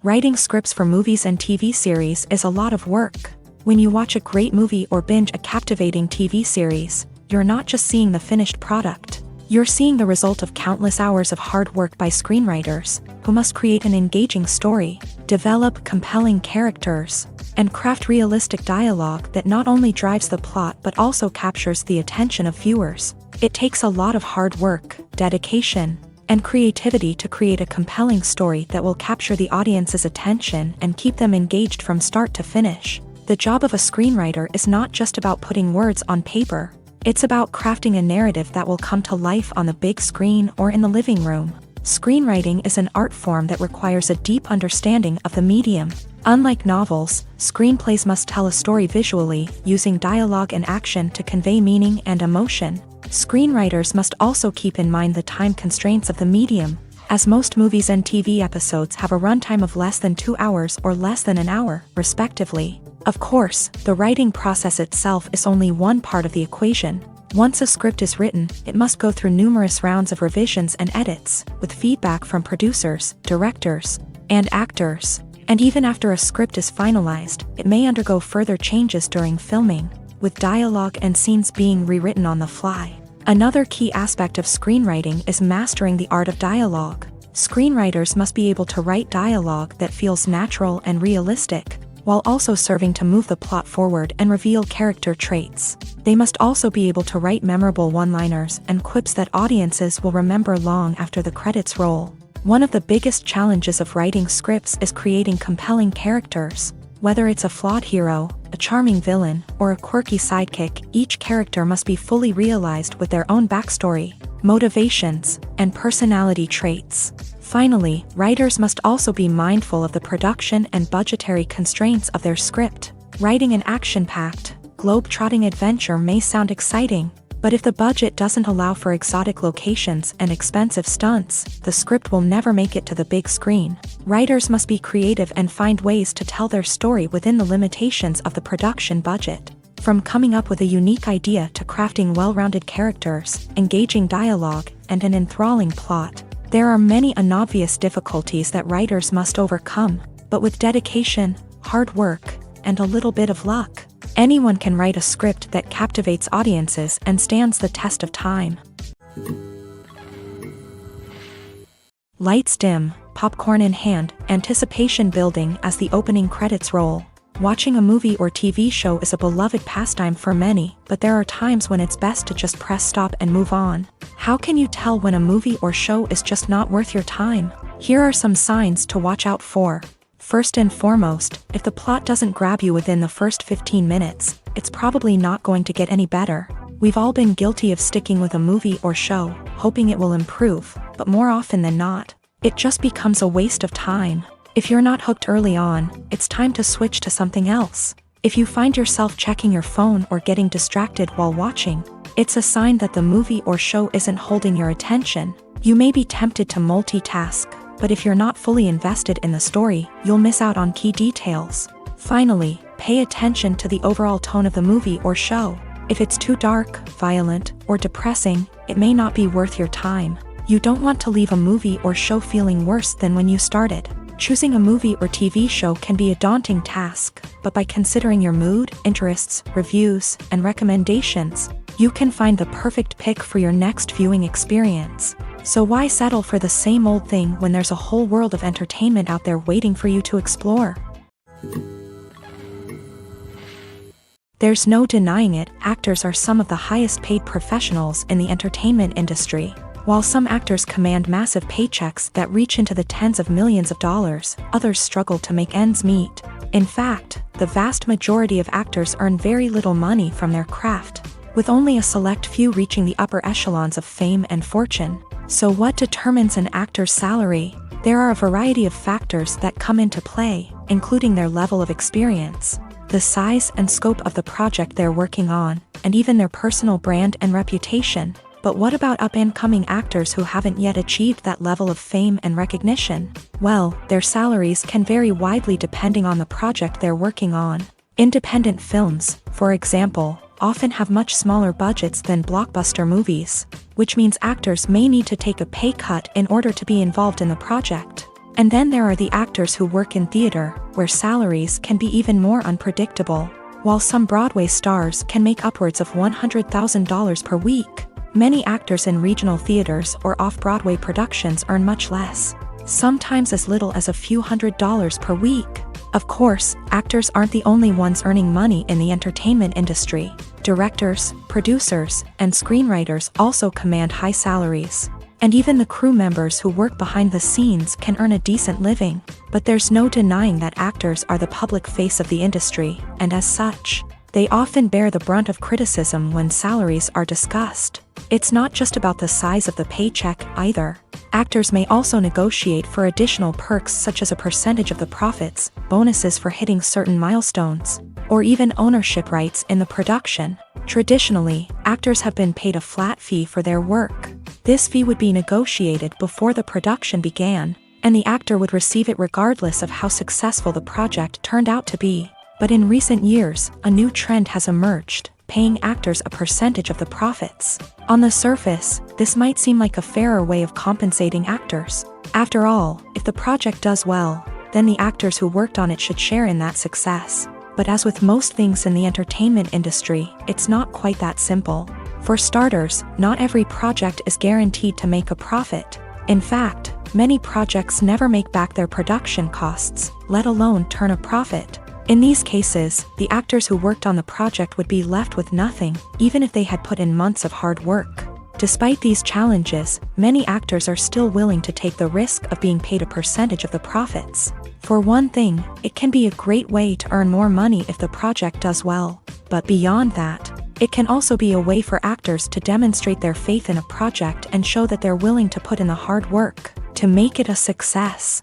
Writing scripts for movies and TV series is a lot of work. When you watch a great movie or binge a captivating TV series, you're not just seeing the finished product. You're seeing the result of countless hours of hard work by screenwriters, who must create an engaging story, develop compelling characters, and craft realistic dialogue that not only drives the plot but also captures the attention of viewers. It takes a lot of hard work, dedication, and creativity to create a compelling story that will capture the audience's attention and keep them engaged from start to finish. The job of a screenwriter is not just about putting words on paper. It's about crafting a narrative that will come to life on the big screen or in the living room. Screenwriting is an art form that requires a deep understanding of the medium. Unlike novels, screenplays must tell a story visually, using dialogue and action to convey meaning and emotion. Screenwriters must also keep in mind the time constraints of the medium, as most movies and TV episodes have a runtime of less than 2 hours or less than an hour, respectively. Of course, the writing process itself is only one part of the equation. Once a script is written, it must go through numerous rounds of revisions and edits, with feedback from producers, directors, and actors. And even after a script is finalized, it may undergo further changes during filming, with dialogue and scenes being rewritten on the fly. Another key aspect of screenwriting is mastering the art of dialogue. Screenwriters must be able to write dialogue that feels natural and realistic, while also serving to move the plot forward and reveal character traits. They must also be able to write memorable one-liners and quips that audiences will remember long after the credits roll. One of the biggest challenges of writing scripts is creating compelling characters. Whether it's a flawed hero, a charming villain, or a quirky sidekick, each character must be fully realized with their own backstory, motivations, and personality traits. Finally, writers must also be mindful of the production and budgetary constraints of their script. Writing an action-packed, globe-trotting adventure may sound exciting, but if the budget doesn't allow for exotic locations and expensive stunts, the script will never make it to the big screen. Writers must be creative and find ways to tell their story within the limitations of the production budget. From coming up with a unique idea to crafting well-rounded characters, engaging dialogue, and an enthralling plot, there are many unobvious difficulties that writers must overcome, but with dedication, hard work, and a little bit of luck, anyone can write a script that captivates audiences and stands the test of time. Lights dim, popcorn in hand, anticipation building as the opening credits roll. Watching a movie or TV show is a beloved pastime for many, but there are times when it's best to just press stop and move on. How can you tell when a movie or show is just not worth your time? Here are some signs to watch out for. First and foremost, if the plot doesn't grab you within the first 15 minutes, it's probably not going to get any better. We've all been guilty of sticking with a movie or show, hoping it will improve, but more often than not, it just becomes a waste of time. If you're not hooked early on, it's time to switch to something else. If you find yourself checking your phone or getting distracted while watching, it's a sign that the movie or show isn't holding your attention. You may be tempted to multitask, but if you're not fully invested in the story, you'll miss out on key details. Finally, pay attention to the overall tone of the movie or show. If it's too dark, violent, or depressing, it may not be worth your time. You don't want to leave a movie or show feeling worse than when you started. Choosing a movie or TV show can be a daunting task, but by considering your mood, interests, reviews, and recommendations, you can find the perfect pick for your next viewing experience. So why settle for the same old thing when there's a whole world of entertainment out there waiting for you to explore? There's no denying it, actors are some of the highest paid professionals in the entertainment industry. While some actors command massive paychecks that reach into the tens of millions of dollars, others struggle to make ends meet. In fact, the vast majority of actors earn very little money from their craft, with only a select few reaching the upper echelons of fame and fortune. So what determines an actor's salary? There are a variety of factors that come into play, including their level of experience, the size and scope of the project they're working on, and even their personal brand and reputation. But what about up-and-coming actors who haven't yet achieved that level of fame and recognition? Well, their salaries can vary widely depending on the project they're working on. Independent films, for example, often have much smaller budgets than blockbuster movies, which means actors may need to take a pay cut in order to be involved in the project. And then there are the actors who work in theater, where salaries can be even more unpredictable. While some Broadway stars can make upwards of $100,000 per week, many actors in regional theaters or off-Broadway productions earn much less, sometimes as little as a few $100s per week. Of course, actors aren't the only ones earning money in the entertainment industry. Directors, producers, and screenwriters also command high salaries. And even the crew members who work behind the scenes can earn a decent living. But there's no denying that actors are the public face of the industry, and as such, they often bear the brunt of criticism when salaries are discussed. It's not just about the size of the paycheck, either. Actors may also negotiate for additional perks such as a percentage of the profits, bonuses for hitting certain milestones, or even ownership rights in the production. Traditionally, actors have been paid a flat fee for their work. This fee would be negotiated before the production began, and the actor would receive it regardless of how successful the project turned out to be. But in recent years, a new trend has emerged, paying actors a percentage of the profits. On the surface, this might seem like a fairer way of compensating actors. After all, if the project does well, then the actors who worked on it should share in that success. But as with most things in the entertainment industry, it's not quite that simple. For starters, not every project is guaranteed to make a profit. In fact, many projects never make back their production costs, let alone turn a profit. In these cases, the actors who worked on the project would be left with nothing, even if they had put in months of hard work. Despite these challenges, many actors are still willing to take the risk of being paid a percentage of the profits. For one thing, it can be a great way to earn more money if the project does well. But beyond that, it can also be a way for actors to demonstrate their faith in a project and show that they're willing to put in the hard work to make it a success.